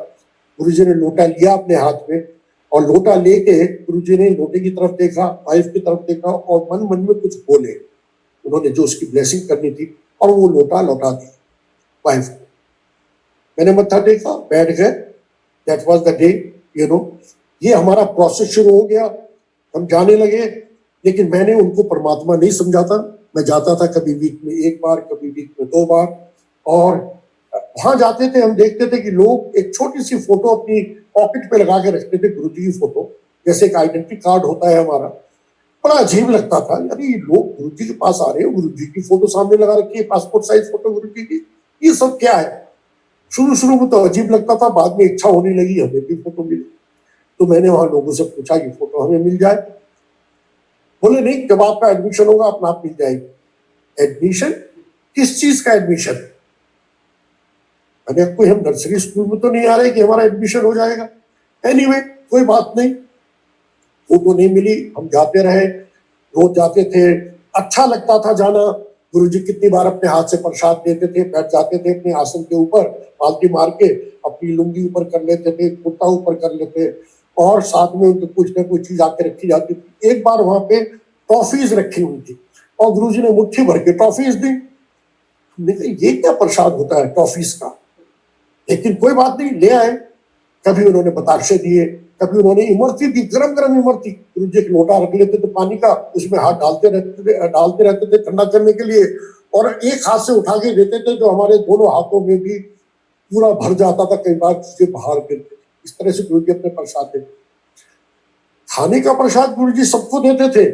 गुरुजी ने लोटा लिया अपने हाथ में और लोटा लेके गुरुजी ने लोटे की तरफ देखा, वाइफ की तरफ देखा और मन मन में कुछ बोले। उन्होंने जो उसकी ब्लेसिंग करनी थी और वो लोटा लौटा दी वाइफ को। मैंने मत्था टेका, बैठ गए। That was the day, you know. ये हमारा प्रोसेस शुरू हो गया, हम जाने लगे। लेकिन मैंने उनको परमात्मा नहीं समझा था। मैं जाता था कभी वीक में 1 बार, कभी वीक में 2 बार। और वहां जाते थे, हम देखते थे कि लोग एक छोटी सी फोटो अपनी पॉकेट पे लगा के रखते थे, गुरुजी की फोटो, जैसे एक आइडेंटिटी कार्ड होता है हमारा। बड़ा अजीब लगता था, यार ये लोग गुरुजी के पास आ रहे हैं, गुरुजी की फोटो सामने लगा रखी है, पासपोर्ट साइज फोटो गुरुजी की, ये सब क्या है? शुरू में तो अजीब लगता था, बाद में इच्छा होने लगी हमें भी फोटो मिले। तो मैंने वहां लोगों से पूछा कि फोटो हमें मिल जाए। बोले नहीं, जब आपका एडमिशन होगा अपना आप मिल जाएगी। एडमिशन? किस चीज का एडमिशन? मैंने कोई हम नर्सरी स्कूल में तो नहीं आ रहे कि हमारा एडमिशन हो जाएगा। एनीवे, कोई बात नहीं, फोटो नहीं मिली। हम जाते रहे, रोज जाते थे, अच्छा लगता था जाना। गुरुजी कितनी बार अपने हाथ से प्रसाद देते थे, बैठ जाते थे अपने आसन के ऊपर, पालती मार के अपनी लुंगी ऊपर कर लेते थे, कुर्ता ऊपर कर लेते और साथ में उनको कुछ ना कुछ चीज आके रखी जाती थी। एक बार वहां पे टॉफीज रखी हुई थी और गुरुजी ने मुट्ठी भर के टॉफीज दी। ये क्या प्रसाद होता है टॉफीज का? लेकिन कोई बात नहीं, ले आए। कभी उन्होंने बताशे दिए, कभी उन्होंने इमरती दी, गरम गरम इमरती। गुरुजी एक लोटा रख लेते थे पानी का, उसमें हाथ डालते रहते थे ठंडा करने के लिए, और एक हाथ से उठा के देते थे, जो हमारे दोनों हाथों में भी पूरा भर जाता था। कई बार चीजें बाहर गिरते। इस तरह से गुरुजी अपने प्रसाद देते। खाने का प्रसाद गुरुजी सबको देते थे,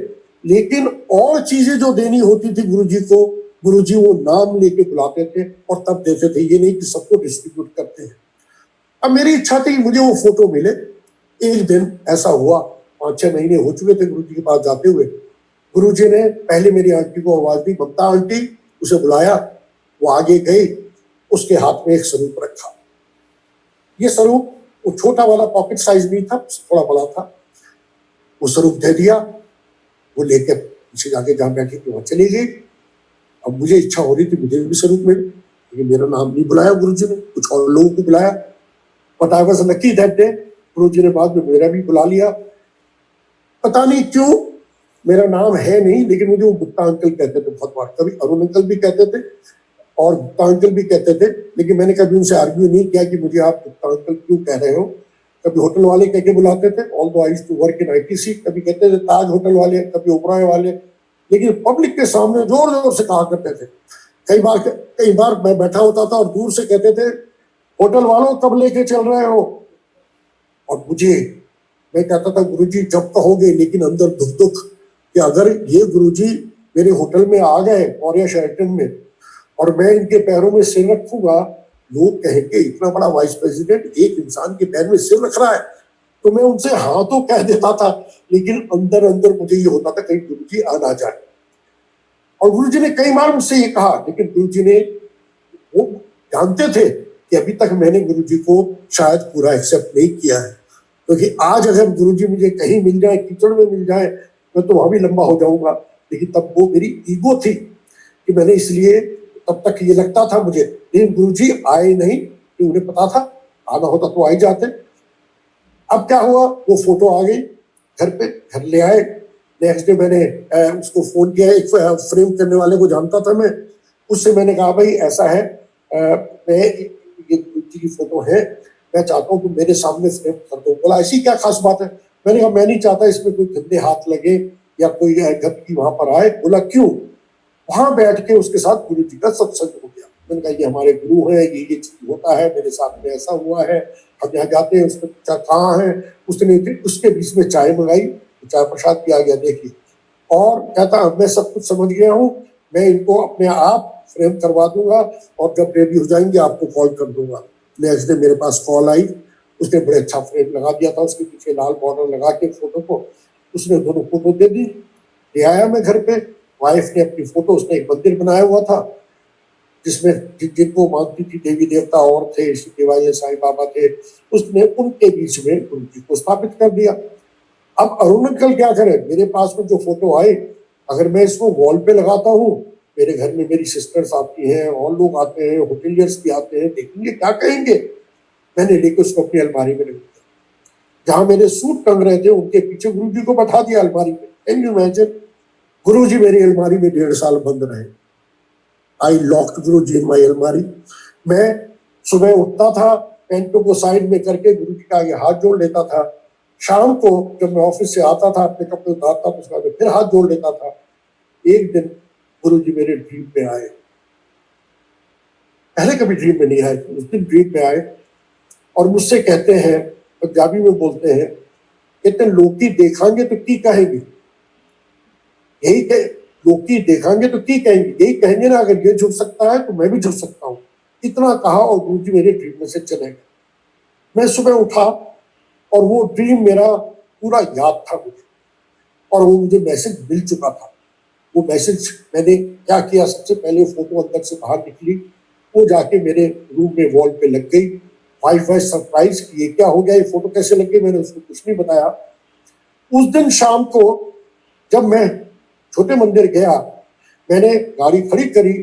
लेकिन और चीजें जो देनी होती थी गुरुजी को, गुरुजी वो नाम लेके बुलाते थे और तब देते थे। ये नहीं कि सबको डिस्ट्रीब्यूट करते हैं। अब मेरी इच्छा थी कि मुझे वो फोटो मिले। एक दिन ऐसा हुआ, 5-6 महीने हो चुके थे गुरुजी के पास जाते हुए। गुरुजी ने पहले मेरी आंटी को आवाज दी, ममता आंटी, उसे बुलाया। वो आगे गई, उसके हाथ में एक स्वरूप रखा। ये स्वरूप वो छोटा वाला पॉकेट साइज नहीं था, थोड़ा बड़ा था, वो स्वरूप दे दिया। वो लेके पीछे जाके जहाँ बैठी थी वहां चली गई। अब मुझे इच्छा हो रही थी मुझे भी स्वरूप मिले, लेकिन मेरा नाम नहीं बुलाया गुरुजी ने, कुछ और लोगों को बुलाया। But I was lucky that day, Guruji ने बाद में मेरा भी बुला लिया। पता नहीं क्यों मेरा नाम है नहीं, लेकिन मुझे वो गुप्ता अंकल कहते थे बहुत बार, कभी अरुण अंकल भी कहते थे और गुप्ता अंकल भी कहते थे। लेकिन मैंने कभी उनसे आर्ग्यू नहीं किया कि मुझे आप गुप्ता अंकल क्यों कह रहे हो। कभी होटल वाले कह के बुलाते थे, although I used to work in ITC, कभी कहते थे ताज होटल वाले, कभी ओबराय वाले, लेकिन पब्लिक के सामने जोर जोर से कहा करते थे। कई बार मैं बैठा होता था और दूर से कहते थे, होटल वालों कब लेके चल रहे हो। और मुझे, मैं कहता था गुरुजी जब कहोगे, लेकिन अंदर दुख दुख कि अगर ये गुरुजी मेरे होटल में आ गए और या शेरटन में और मैं इनके पैरों में सिर रखूंगा, लोग कहेंगे इतना बड़ा वाइस प्रेसिडेंट एक इंसान के पैर में सिर रख रहा है। तो मैं उनसे हाँ तो कह देता था, लेकिन अंदर अंदर मुझे ये होता था कहीं गुरुजी आ ना जाए। और गुरुजी ने कई बार मुझसे ये कहा, लेकिन गुरुजी ने, वो जानते थे कि अभी तक मैंने गुरुजी को शायद पूरा एक्सेप्ट नहीं किया है, क्योंकि आज अगर गुरुजी मुझे कहीं मिल जाए, कीचड़ में मिल जाए, मैं तो वहां भी लंबा हो जाऊंगा। लेकिन तब वो मेरी ईगो थी कि मैंने, इसलिए तब तक ये लगता था मुझे, लेकिन गुरुजी आए नहीं, कि उन्हें पता था आना होता तो आ ही जाते। अब क्या हुआ, वो फोटो आ गई घर पे, घर ले आए। नेक्स्ट डे मैंने उसको फोन किया, एक फ्रेम करने वाले को जानता था मैं, उससे मैंने कहा भाई ऐसा है, मैं ये गुरुजी की फोटो है, मैं चाहता हूँ तुम मेरे सामने फ्रेम कर दो। बोला ऐसी क्या खास बात है। मैंने कहा मैं नहीं चाहता इसमें कोई गंदे हाथ लगे या कोई गंदगी वहां पर आए। बोला क्यों। वहां बैठ के उसके साथ गुरुजी का सत्संग हो गया। मैंने कहा ये हमारे गुरु है, ये चीज होता है, मेरे साथ में ऐसा हुआ है, हम यहाँ जाते हैं, उसने पूछा कहाँ है, उसने उसके बीच में चाय मंगाई, चाय प्रसाद किया गया, देखिए। और कहता मैं सब कुछ समझ गया हूँ, मैं इनको अपने आप फ्रेम करवा दूंगा और जब रेडी हो जाएंगे आपको कॉल कर दूंगा। नेक्स्ट डे मेरे पास कॉल आई, उसने बड़े अच्छा फ्रेम लगा दिया था, उसके पीछे लाल बॉर्डर लगा के फोटो को, उसने दोनों फोटो दे दी। ले आया मैं घर पे, वाइफ ने अपनी फोटो, उसने एक मंदिर बनाया हुआ था जिसमें जिनको मानती थी देवी देवता और थे, शिवाय साईं बाबा थे, उसने उनके बीच में गुरुजी को स्थापित कर दिया। अब अरुण अंकल क्या करे, मेरे पास में जो फोटो आई, अगर मैं इसको वॉल पे लगाता हूँ, मेरे घर में मेरी सिस्टर्स आती हैं और लोग आते हैं, होटेलियर्स भी आते हैं, देखेंगे क्या कहेंगे। मैंने लेकर उसको अपनी अलमारी में रख दिया। जहां मेरे सूट टंग रहे थे उनके पीछे गुरुजी को बैठा दिया अलमारी में। कैन यू इमेजिन, गुरुजी मेरी अलमारी में 1.5 साल बंद रहे। आई लॉक्ड गुरुजी इन माई अलमारी। मैं सुबह उठता था, पेंटों को साइड में करके गुरुजी का आगे हाथ जोड़ लेता था। शाम को जब मैं ऑफिस से आता था, अपने कपड़े उतारता था, उसके बाद फिर हाथ जोड़ लेता था। एक दिन गुरुजी मेरे ड्रीम में आए। पहले कभी ड्रीम में नहीं आए, उस दिन ड्रीम में आए और मुझसे कहते हैं, पंजाबी में बोलते हैं, कहते लोकी देखांगे तो की कहेंगे, यही कहे, लोकी देखांगे तो की कहेंगे, यही कहेंगे ना, अगर ये झुक सकता है तो मैं भी झुक सकता हूँ। इतना कहा और गुरुजी मेरे ड्रीम में से चले गए। मैं सुबह उठा और वो ड्रीम मेरा पूरा याद था मुझे, और वो मुझे मैसेज मिल चुका था। वो मैसेज मैंने क्या किया, सबसे पहले फोटो अंदर से बाहर निकली, वो जाके मेरे रूम में वॉल पे लग गई। वाइफ सरप्राइज की ये क्या हो गया, ये फोटो कैसे लग गई, मैंने उसको कुछ नहीं बताया। उस दिन शाम को जब मैं छोटे मंदिर गया, मैंने गाड़ी खड़ी करी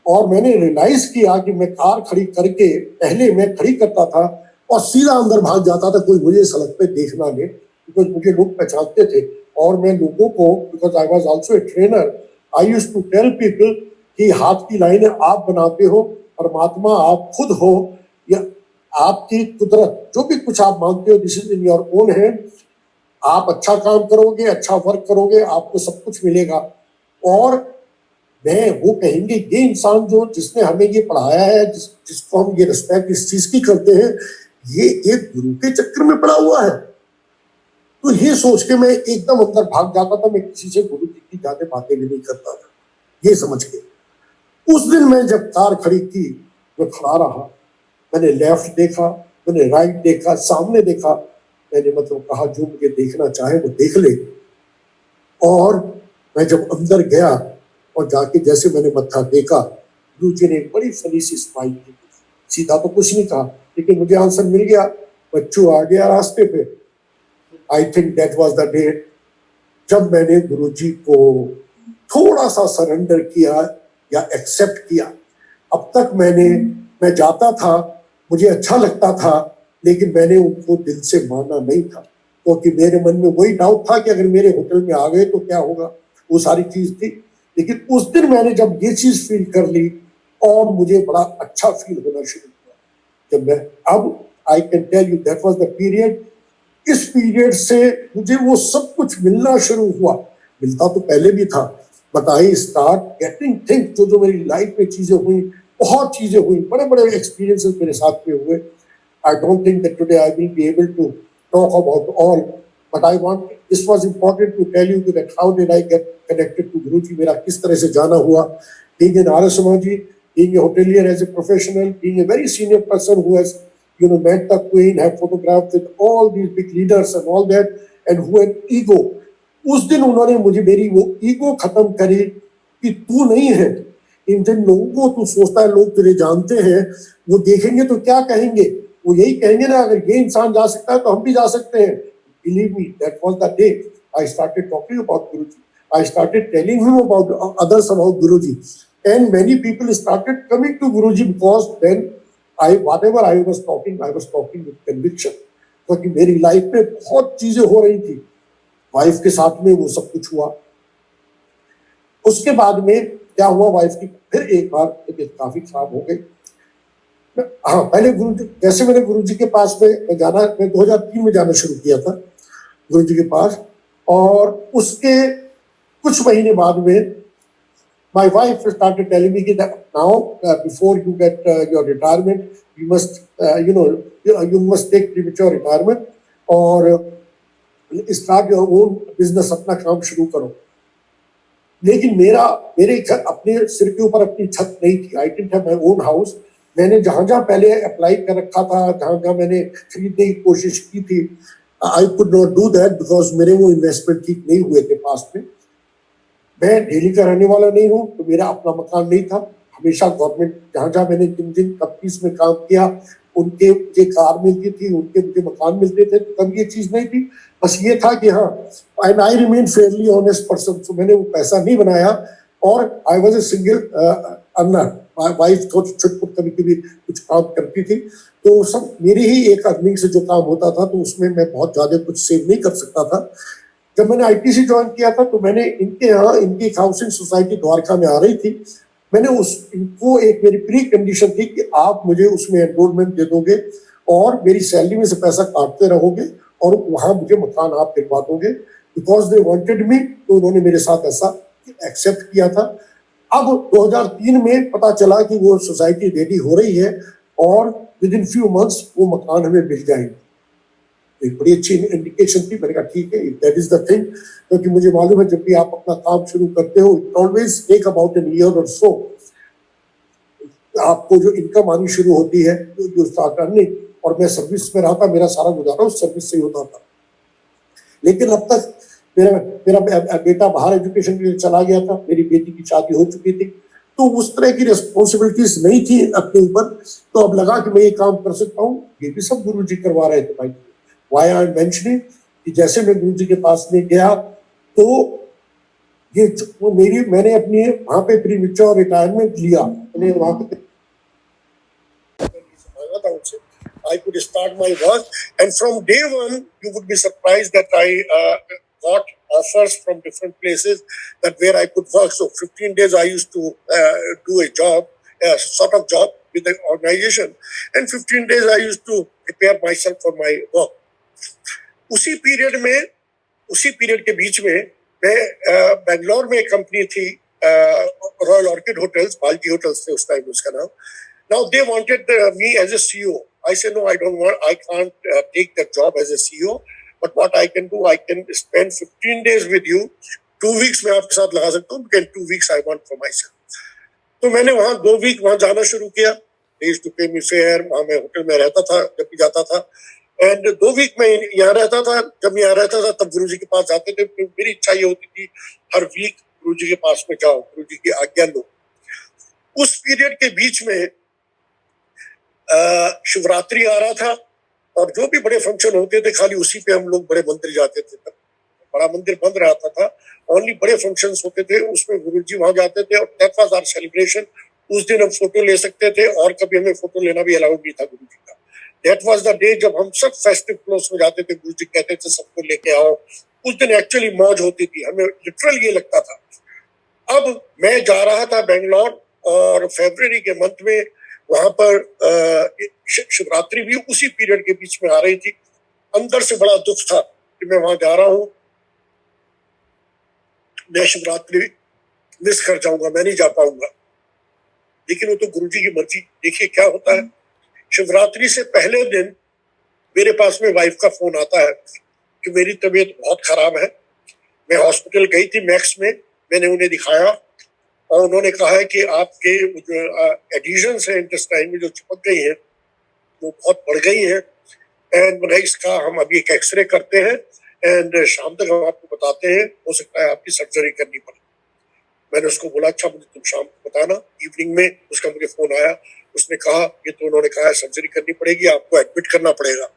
और मैंने रियलाइज किया कि मैं कार खड़ी करके, पहले मैं खड़ी करता था और सीधा अंदर भाग जाता था, कोई मुझे सड़क पे देखना ले, बिकॉज मुझे लोग पहचानते थे। और मैं लोगों को, because I was also a trainer, I used to tell people कि हाथ की लाइनें आप बनाते हो, परमात्मा आप खुद हो, या आपकी कुदरत, जो भी कुछ आप मानते हो, this is in your own hand. आप अच्छा काम करोगे, अच्छा वर्क करोगे, आपको सब कुछ मिलेगा। और मैं, वो कहेंगे ये इंसान जो, जिसने हमें ये पढ़ाया है, जिसको हम ये रिस्पेक्ट इस चीज की करते हैं, ये एक गुरु के चक्कर में पड़ा हुआ है। तो ये सोच के मैं एकदम अंदर भाग जाता था, मैं किसी से गुरु जी की ज्यादा बातें भी नहीं करता था, ये समझ के। उस दिन मैं जब कार खड़ी की, मैं खड़ा रहा, मैंने लेफ्ट देखा, मैंने राइट देखा, सामने देखा, मैंने मतलब कहा जो मुझे देखना चाहे वो देख ले। और मैं जब अंदर गया और जाके जैसे मैंने मत्था देखा, गुरु जी ने एक बड़ी फनी सी स्माइल की, सीधा तो कुछ नहीं कहा, लेकिन मुझे आंसर मिल गया, बच्चों आ गया रास्ते पे। आई think that was the day जब मैंने गुरुजी को थोड़ा सा सरेंडर किया या एक्सेप्ट किया। अब तक मैं जाता था, मुझे अच्छा लगता था, लेकिन मैंने उनको दिल से माना नहीं था, क्योंकि मेरे मन में वही डाउट था कि अगर मेरे होटल में आ गए तो क्या होगा, वो सारी चीज थी। लेकिन उस दिन मैंने जब ये चीज फील कर ली और मुझे बड़ा अच्छा फील होना शुरू हुआ। जब मैं अब I can tell you that was the period. इस पीरियड से मुझे वो सब कुछ मिलना शुरू हुआ। मिलता तो पहले भी था, but I start getting things. जो जो मेरी लाइफ में चीजें हुई, बहुत चीजें हुई, बड़े बड़े एक्सपीरियंसेस मेरे साथ में हुए। I don't think that today I will be able to talk about all, but I want, this was important to tell you that how did I get connected to Guruji, मेरा किस तरह से जाना हुआ। Being an Arya Samaji, being a hotelier as a professional, being a very senior person who has, met the Queen, have photographed with all these big leaders and all that, and who had ego. उस दिन उन्होंने मुझे मेरी वो ईगो खत्म करी कि तू नहीं है। इन जिन लोगों को तू सोचता है लोग तुझे जानते हैं, वो देखेंगे तो क्या कहेंगे, वो यही कहेंगे ना, अगर ये इंसान जा सकता है तो हम भी जा सकते हैं। Believe me, that was the day I started talking about Guruji. I started telling him about others about Guruji, and many people started coming to Guruji because then whatever I was talking with conviction. क्योंकि मेरी लाइफ में बहुत चीजें हो रही थी, वाइफ के साथ में वो सब कुछ हुआ। उसके बाद में क्या हुआ, वाइफ की फिर एक बार तबीयत काफी खराब हो गई। हाँ, पहले जैसे मैंने गुरुजी के पास में जाना, मैं 2003 में जाना शुरू किया था गुरुजी के पास, और उसके कुछ महीने बाद में my wife started telling me that now before you get your retirement, you must you must take premature retirement और start your own business, अपना काम शुरू करो। लेकिन मेरे अपने सिर के ऊपर अपनी छत नहीं थी। I didn't have my own house. मैंने जहां जहां पहले अप्लाई कर रखा था, जहां जहां मैंने खरीदने की कोशिश की थी, I could not do that because मेरे वो इन्वेस्टमेंट ठीक नहीं हुए थे पास में। मैं दिल्ली का रहने वाला नहीं हूँ, तो मेरा अपना मकान नहीं था। हमेशा गवर्नमेंट, जहां जहां मैंने जिन जिन कंपनीज में काम किया, उनके मुझे कार मिलती थी, उनके मुझे मकान मिलते थे। तो तब ये चीज नहीं थी, बस ये था कि हाँ, and I remain Fairlie honest person. तो मैंने वो पैसा नहीं बनाया, और I was a single earner. Wife तो छुटपुट कभी कभी कुछ काम करती थी, तो सब मेरी ही एक अर्निंग से जो काम होता था, तो उसमें मैं बहुत ज्यादा कुछ सेव नहीं कर सकता था। जब मैंने आईटीसी ज्वाइन किया था, तो मैंने इनके यहाँ, इनकी हाउसिंग सोसाइटी द्वारका में आ रही थी, मैंने इनको एक मेरी प्री कंडीशन थी कि आप मुझे उसमें एनरोलमेंट दे दोगे और मेरी सैलरी में से पैसा काटते रहोगे और वहां मुझे मकान आप दिलवा दोगे। बिकॉज दे वांटेड मी, तो उन्होंने मेरे साथ ऐसा एक्सेप्ट किया था। अब 2003 में पता चला कि वो सोसाइटी रेडी हो रही है और विद इन फ्यू मंथ्स वो मकान हमें मिल जाएंगे। एक बड़ी अच्छी इंडिकेशन थी। मैंने कहा ठीक है, दैट इज द थिंग, क्योंकि मुझे मालूम है जब भी आप अपना काम शुरू करते हो, it always take about an year और सो आपको जो इनकम आनी शुरू होती है, जो स्टार्ट अर्निंग। और मैं सर्विस में रहा था, मेरा सारा गुजारा उस सर्विस से ही होता था। लेकिन अब तक मेरा बेटा बाहर एजुकेशन के लिए चला गया था, मेरी बेटी की शादी हो चुकी थी, तो उस तरह की रिस्पॉन्सिबिलिटीज नहीं थी अपने ऊपर। तो अब लगा कि मैं ये काम कर सकता हूँ। ये भी सब गुरु जी करवा रहे थे भाई। Why I am mentioning कि जैसे मैं गुरु जी के पास में गया, तो ये मैंने अपनी वहां पे प्रीमेच्योर रिटायरमेंट लिया। मैंने वहां पे था उनसे, I could start my work, and from day one you would be surprised that I got offers from different places that where I could work. So 15 days I used to do a job, sort of job with the organization, and 15 days I used to prepare myself for my work. उसी पीरियड के बीच में मैं बेंगलोर में एक कंपनी थी, Royal Orchid Hotels, Balti Hotels थे उस टाइम उसका नाम। Now they wanted me as a CEO. I say no, I can't take that job as a CEO, but what I can do, I can spend 15 days with you. 2 weeks मैं आपके साथ लगा सकता हूँ, because 2 weeks I want for my self. तो मैंने वहां 2 वीक वहां जाना शुरू किया। दे यूज्ड टू पे मी फेयर, वहां मैं होटल में रहता था जब भी जाता था। एंड 2 वीक में यहाँ रहता था। जब यहाँ रहता था तब गुरुजी के पास जाते थे। मेरी इच्छा ये होती थी हर वीक गुरुजी के पास में जाओ, गुरुजी की आज्ञा लो। उस पीरियड के बीच में शिवरात्रि आ रहा था और जो भी बड़े फंक्शन होते थे खाली उसी पे हम लोग बड़े मंदिर जाते थे। तब बड़ा मंदिर बंद रहता था, ओनली बड़े फंक्शंस होते थे उसमें गुरुजी वहां जाते थे और दैट वाज आवर सेलिब्रेशन। उस दिन हम फोटो ले सकते थे और कभी हमें फोटो लेना भी अलाउड नहीं था गुरुजी का। दैट वाज द डे जब हम सब फेस्टिव क्लोथ्स में जाते थे, गुरुजी कहते थे सबको लेके आओ। उस दिन एक्चुअली मौज होती थी, हमें लिटरल ये लगता था। अब मैं जा रहा था बेंगलोर और फरवरी के मंथ में वहां पर शिवरात्रि भी उसी पीरियड के बीच में आ रही थी। अंदर से बड़ा दुख था कि मैं वहां जा रहा हूं, मैं शिवरात्रि मिस कर जाऊंगा, मैं नहीं जा पाऊंगा। लेकिन वो तो गुरुजी की मर्जी। देखिए क्या होता है, शिवरात्रि से पहले दिन मेरे पास में वाइफ का फोन आता है कि मेरी तबीयत बहुत खराब है। मैं हॉस्पिटल गई थी मैक्स में, मैंने उन्हें दिखाया और उन्होंने कहा है कि आपके जो एडिशंस है इंटेस्टाइन में जो चिपक गई हैं वो बहुत बढ़ गई हैं एंड इसका हम अभी एक एक्सरे करते हैं एंड शाम तक हम आपको बताते हैं, हो सकता है आपकी सर्जरी करनी पड़े। मैंने उसको बोला अच्छा मुझे तुम शाम को बताना। इवनिंग में उसका मुझे फोन आया, उसने कहा ये तो उन्होंने कहा सर्जरी करनी पड़ेगी, आपको एडमिट करना पड़ेगा।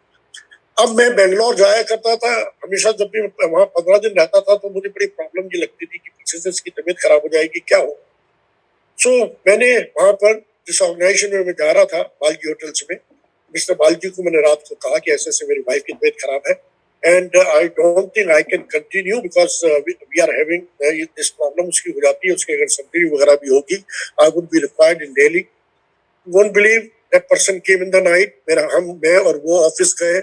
अब मैं बेंगलोर जाया करता था हमेशा, जब भी वहां 15 दिन रहता था तो मुझे बड़ी प्रॉब्लम ये लगती थी कि पीछे से इसकी तबीयत खराब हो जाएगी, क्या हो। सो मैंने वहां पर जिस ऑर्गेनाइजेशन में मैं जा रहा था बालजी होटल्स में, मिस्टर बालजी को मैंने रात को कहा कि ऐसे ऐसे मेरी वाइफ की तबीयत खराब है and I don't think I can continue because we are having this problem. उसकी हो जाती है, उसकी अगर सर्जरी वगैरह भी होगी, I would be required in daily. Won't believe that person came in the night. मैं और वो ऑफिस गए,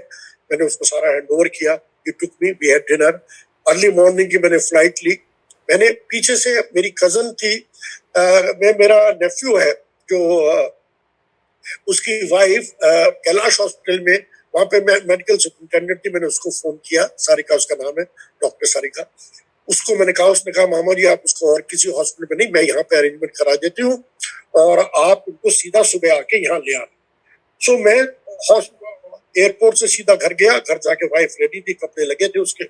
मैंने उसको सारा हैंड ओवर किया। He took me, we had dinner. Early morning की मैंने फ्लाइट ली। मैंने पीछे से मेरी कजन थी, मेरा नेफ्यू है जो उसकी वाइफ कैलाश हॉस्पिटल में वहां पे मेडिकल सुपरिटेंडेंट थी, मैंने उसको फोन किया, सारिका उसका नाम है, डॉक्टर सारिका। उसको मैंने कहा, उसने कहा मामा जी आप उसको और किसी हॉस्पिटल में नहीं, मैं यहाँ पे अरेंजमेंट करा देती हूँ और आप उनको सीधा सुबह आके यहाँ ले आना। सो मैं एयरपोर्ट से सीधा घर गया, घर जाके वाइफ रेडी थी, कपड़े लगे थे उसके,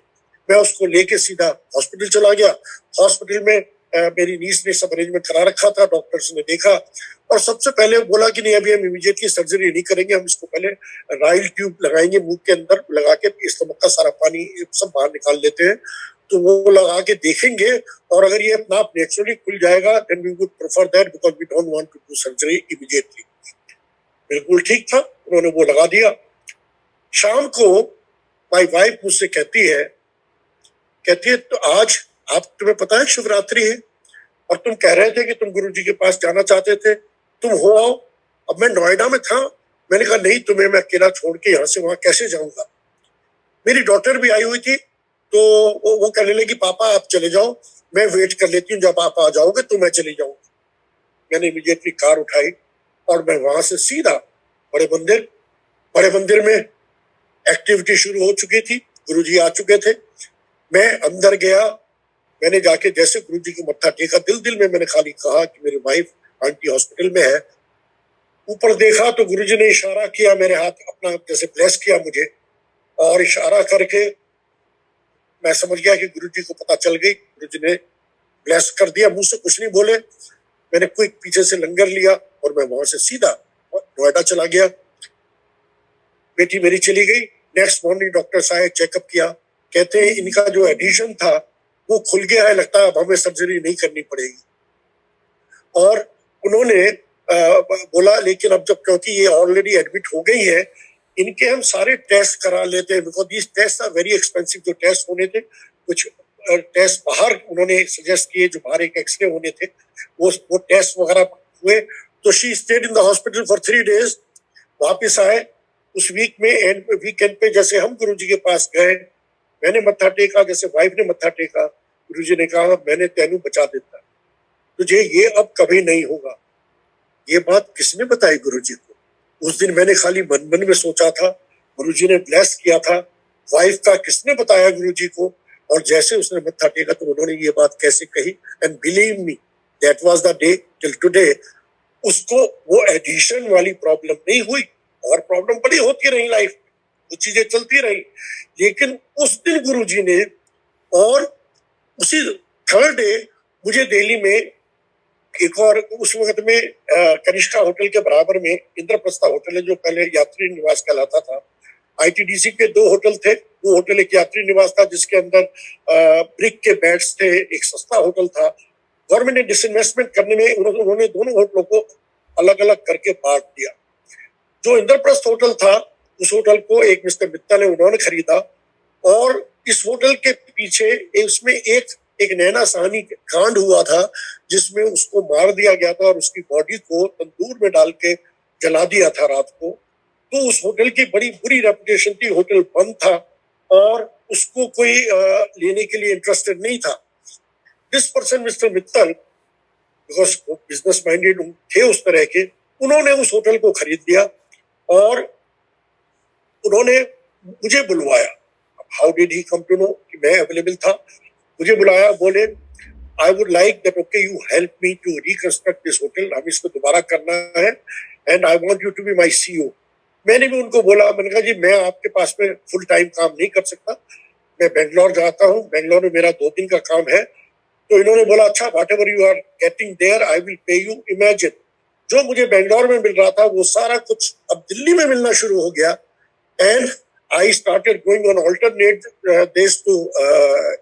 मैं उसको लेके सीधा हॉस्पिटल चला गया। हॉस्पिटल में मेरी नीस ने सब अरेंजमेंट करा रखा था, डॉक्टर्स ने देखा और सबसे पहले बोला कि नहीं अभी हम इमीडिएटली सर्जरी नहीं करेंगे, हम इसको पहले राइल ट्यूब लगाएंगे मुंह के अंदर लगा के, स्टमक का सारा पानी सब बाहर निकाल लेते हैं, तो वो लगा के देखेंगे और अगर ये अपना आप नेचुरली खुल जाएगा then we would prefer that because we don't want to do surgery immediately. बिल्कुल ठीक था, उन्होंने वो लगा दिया। शाम को माई वाइफ मुझसे कहती है तो आज आप तुम्हें पता है शिवरात्रि है और तुम कह रहे थे कि तुम गुरुजी के पास जाना चाहते थे, तुम हो आओ। अब मैं नोएडा में था, मैंने कहा नहीं तुम्हें मैं अकेला छोड़ के यहाँ से वहां कैसे जाऊंगा। मेरी डॉटर भी आई हुई थी तो वो कहने लगी पापा आप चले जाओ, मैं वेट कर लेती हूँ, जब आप आ जाओगे तो मैं चली जाऊंगी। मैंने इमीडिएटली कार उठाई और मैं वहां से सीधा बड़े मंदिर में एक्टिविटी शुरू हो चुकी थी, गुरुजी आ चुके थे। मैं अंदर गया, मैंने जाके जैसे गुरुजी को मत्था टेका, दिल में मैंने खाली कहा कि मेरी वाइफ आंटी हॉस्पिटल में है। ऊपर देखा तो गुरुजी ने इशारा किया, मेरे हाथ अपना जैसे ब्लेस किया मुझे और इशारा करके मैं समझ गया कि गुरुजी को पता चल गई। गुरुजी ने ब्लेस कर दिया, मुंह से कुछ नहीं बोले। मैंने क्विक पीछे से लंगर लिया और मैं वहां से सीधा नोएडा चला गया। बेटी मेरी चली गई। नेक्स्ट मॉर्निंग डॉक्टर्स आए, चेकअप किया, कहते हैं इनका जो एडिशन था वो खुल गया है, लगता है अब हमें सर्जरी नहीं करनी पड़ेगी। और उन्होंने बोला लेकिन अब जब क्योंकि ये ऑलरेडी एडमिट हो गई है, इनके हम सारे टेस्ट करा लेते हैं because these test are very expensive. जो टेस्ट होने थे, कुछ टेस्ट बाहर उन्होंने सजेस्ट किए, जो बाहर एक एक्सरे होने थे, वो टेस्ट वगैरह हुए। तो she stayed in the hospital for 3 days। वापिस आए उस वीक में, एंड वीकेंड पे जैसे हम गुरुजी के पास गए, मैंने मत्था टेका, जैसे वाइफ ने मत्था टेका, गुरुजी ने कहा मैंने तेनू बचा देता, तुझे ये अब कभी नहीं होगा। ये बात किसने बताई गुरुजी को? उस दिन मैंने खाली मन में सोचा था, गुरुजी ने ब्लेस किया था, वाइफ का किसने बताया गुरुजी को? और जैसे उसने मत्था टेका तो उन्होंने ये बात कैसे कही। And believe me that was the day till today उसको वो एडिशन वाली प्रॉब्लम नहीं हुई। और प्रॉब्लम बड़ी होती रही लाइफ में, वो चीजें चलती रही, लेकिन उस दिन गुरुजी ने और उसी थर्ड डे मुझे दिल्ली में एक और उस वक्त में कनिष्ठा होटल के बराबर में इंद्रप्रस्थ होटल है, जो पहले यात्री निवास कहलाता था। आईटीडीसी के 2 होटल थे। वो होटल एक यात्री निवास था जिसके अंदर ब्रिक के बेड्स थे, एक सस्ता होटल था। गवर्नमेंट ने डिसइन्वेस्टमेंट करने में उन्होंने दोनों होटलों को अलग अलग करके बांट दिया। जो इंद्रप्रस्थ होटल था, उस होटल को एक मिस्टर मित्तल ने उन्होंने खरीदा, और इस होटल के पीछे उसमें एक नैना साहनी कांड हुआ था जिसमें उसको मार दिया गया था और उसकी बॉडी को तंदूर में डाल के जला दिया था रात को। तो उस होटल की बड़ी बुरी रेपुटेशन थी, होटल बंद था और उसको कोई लेने के लिए इंटरेस्टेड नहीं था। This person mister Mittal, because वो बिजनेस माइंडेड थे उस तरह के, उन्होंने उस होटल को खरीद लिया और उन्होंने मुझे बुलवाया। How did he come to know कि मैं अवेलेबल था? मुझे बुलाया, बोले I would like that okay you help me to reconstruct this hotel, हम इसको दोबारा करना है and I want you to be my CEO. मैंने भी उनको बोला, मैंने कहा जी मैं आपके पास में फुल टाइम काम नहीं कर सकता, मैं बेंगलोर जाता हूँ, बेंगलोर में मेरा 2 दिन का काम है। तो इन्होंने बोला अच्छा, whatever you are getting there I will pay you. Imagine, जो मुझे बेंगलोर में मिल रहा था वो सारा कुछ अब दिल्ली में मिलना शुरू हो गया। And I started going on alternate days to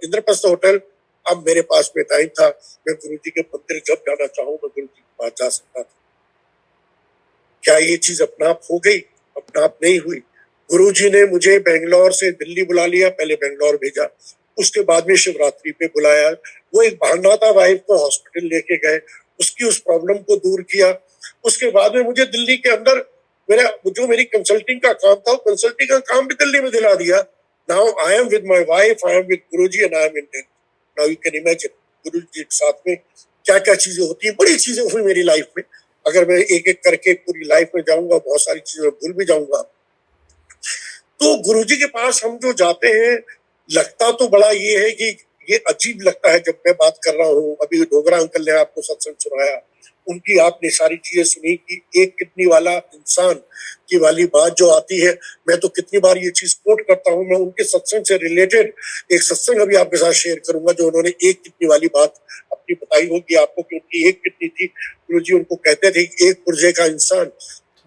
Indraprastha hotel. अब मेरे पास में टाइम था, मैं गुरुजी के मंदिर जब जाना चाहूँ मैं गुरुजी के पास जा सकता था। क्या ये चीज अपना आप हो गई? अपना आप नहीं हुई। गुरुजी ने मुझे बेंगलोर से दिल्ली बुला लिया, पहले बेंगलोर भेजा, उसके बाद में शिवरात्रि पे बुलाया। वो एक बहाना था, वाइफ को हॉस्पिटल लेके गए, उसकी उस प्रॉब्लम को दूर किया। उसके बाद में मुझे दिल्ली के अंदर जो मेरी कंसल्टिंग का काम था, कंसल्टिंग का काम भी दिल्ली में दिला दिया। Now I am with my wife, I am with Guruji and I am in Delhi. Now you can imagine Guruji के साथ में क्या क्या चीजें होती है। बड़ी चीजें हुई मेरी लाइफ में। अगर मैं एक एक करके पूरी लाइफ में जाऊंगा, बहुत सारी चीजें भूल भी जाऊंगा। तो गुरुजी के पास हम जो जाते हैं, लगता तो बड़ा ये है कि ये अजीब लगता है जब मैं बात कर रहा हूँ। अभी डोगरा अंकल ने आपको सत्संग सुनाया, उनकी आपने सारी चीजें सुनी कि एक किडनी वाला इंसान की वाली बात जो आती है। मैं तो कितनी बार ये चीज कोट करता हूँ। मैं उनके सत्संग से रिलेटेड एक सत्संग अभी आपके साथ शेयर करूंगा, जो उन्होंने एक किडनी वाली बात अपनी बताई होगी आपको कि उनकी एक किडनी थी। गुरुजी उनको कहते थे एक पुर्जे का इंसान,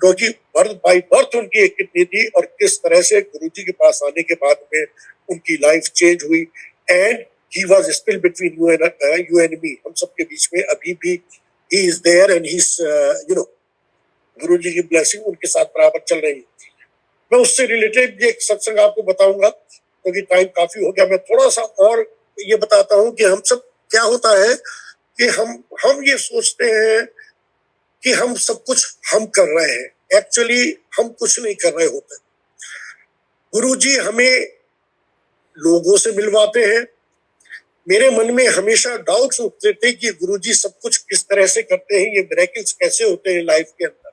क्योंकि बर्थ बाई बर्थ उनकी एक किडनी थी, और किस तरह से गुरुजी के पास आने के बाद में उनकी लाइफ चेंज हुई। And he was still between you and me, हम सबके बीच में अभी भी he is there and he's गुरुजी की ब्लेसिंग उनके साथ बराबर चल रही है। मैं उससे रिलेटेड एक सत्संग आपको बताऊंगा क्योंकि टाइम काफी हो गया। मैं थोड़ा सा और ये बताता हूँ कि हम सब क्या होता है कि हम ये सोचते हैं कि हम सब कुछ हम कर रहे हैं, एक्चुअली हम कुछ नहीं कर रहे होते। गुरुजी हमें लोगों से मिलवाते हैं। मेरे मन में हमेशा डाउट्स उठते थे कि गुरुजी सब कुछ किस तरह से करते हैं, ये मिरेकल्स कैसे होते हैं लाइफ के अंदर,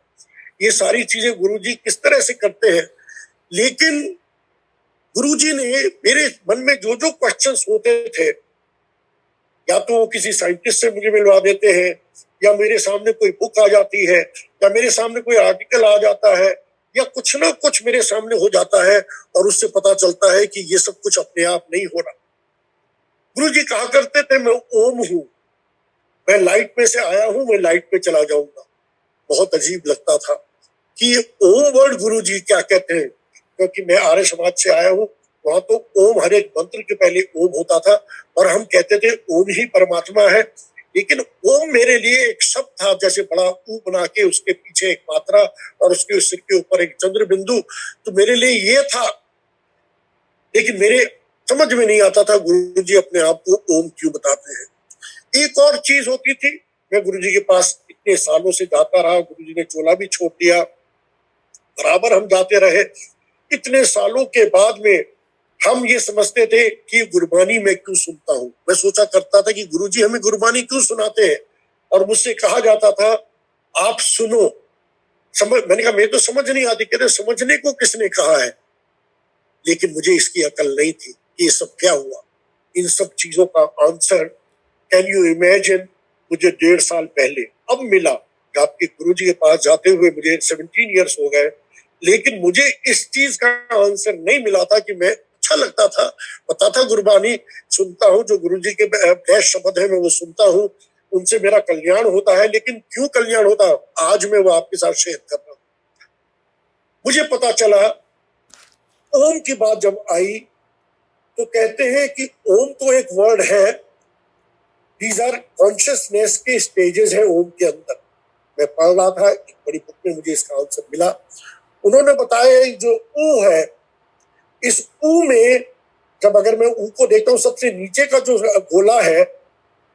ये सारी चीजें गुरुजी किस तरह से करते हैं। लेकिन गुरुजी ने मेरे मन में जो जो क्वेश्चंस होते थे, या तो वो किसी साइंटिस्ट से मुझे मिलवा देते हैं, या मेरे सामने कोई बुक आ जाती है, या मेरे सामने कोई आर्टिकल आ जाता है, या कुछ ना कुछ मेरे सामने हो जाता है और उससे पता चलता है कि ये सब कुछ अपने आप नहीं हो रहा। गुरुजी कहा करते थे मैं ओम हूं, मैं लाइट में से आया हूं, मैं लाइट में चला जाऊंगा। बहुत अजीब लगता था कि ओम वर्ड गुरुजी क्या कहते हैं, क्योंकि मैं आर्य समाज से आया हूं, वहां तो ओम हर एक मंत्र के पहले ओम होता था और हम कहते थे ओम ही परमात्मा है। लेकिन ओम मेरे लिए एक शब्द था, जैसे बड़ा ऊ बना के उसके पीछे एक मात्रा और उसके सिर के ऊपर एक चंद्र बिंदु, तो मेरे लिए ये था। लेकिन मेरे समझ में नहीं आता था गुरुजी अपने आप को ओम क्यों बताते हैं। एक और चीज होती थी, मैं गुरुजी के पास इतने सालों से जाता रहा, गुरुजी ने चोला भी छोड़ दिया, बराबर हम जाते रहे। इतने सालों के बाद में हम ये समझते थे कि गुरबानी मैं क्यों सुनता हूँ। मैं सोचा करता था कि गुरुजी हमें गुरबानी क्यों सुनाते हैं, और मुझसे कहा जाता था आप सुनो। मैंने कहा मैं तो समझ नहीं आती। कहते समझने को किसने कहा है। लेकिन मुझे इसकी अकल नहीं थी कि ये सब क्या हुआ। इन सब चीजों का आंसर कैन यू इमेजिन मुझे 1.5 साल पहले अब मिला। आपके गुरुजी के पास जाते हुए मुझे 17 ईयर्स हो गए, लेकिन मुझे इस चीज का आंसर नहीं मिला था कि मैं अच्छा लगता था, पता था गुरबानी सुनता हूँ, जो गुरुजी के बेस्ट शब्द है मैं वो सुनता हूँ, उनसे मेरा कल्याण होता है। लेकिन क्यों कल्याण होता है, आज मैं वो आपके साथ शेयर कर रहा हूं। मुझे पता चला ओम की बात जब आई तो कहते हैं कि ओम तो एक वर्ड है, दीज आर कॉन्शियसनेस के स्टेजेस है ओम के अंदर। मैं पढ़ रहा था, एक बड़ी बुक में मुझे इसका आंसर मिला। उन्होंने बताया जो ऊ है, इस ऊ में जब अगर मैं ऊ को देखता हूँ, सबसे नीचे का जो गोला है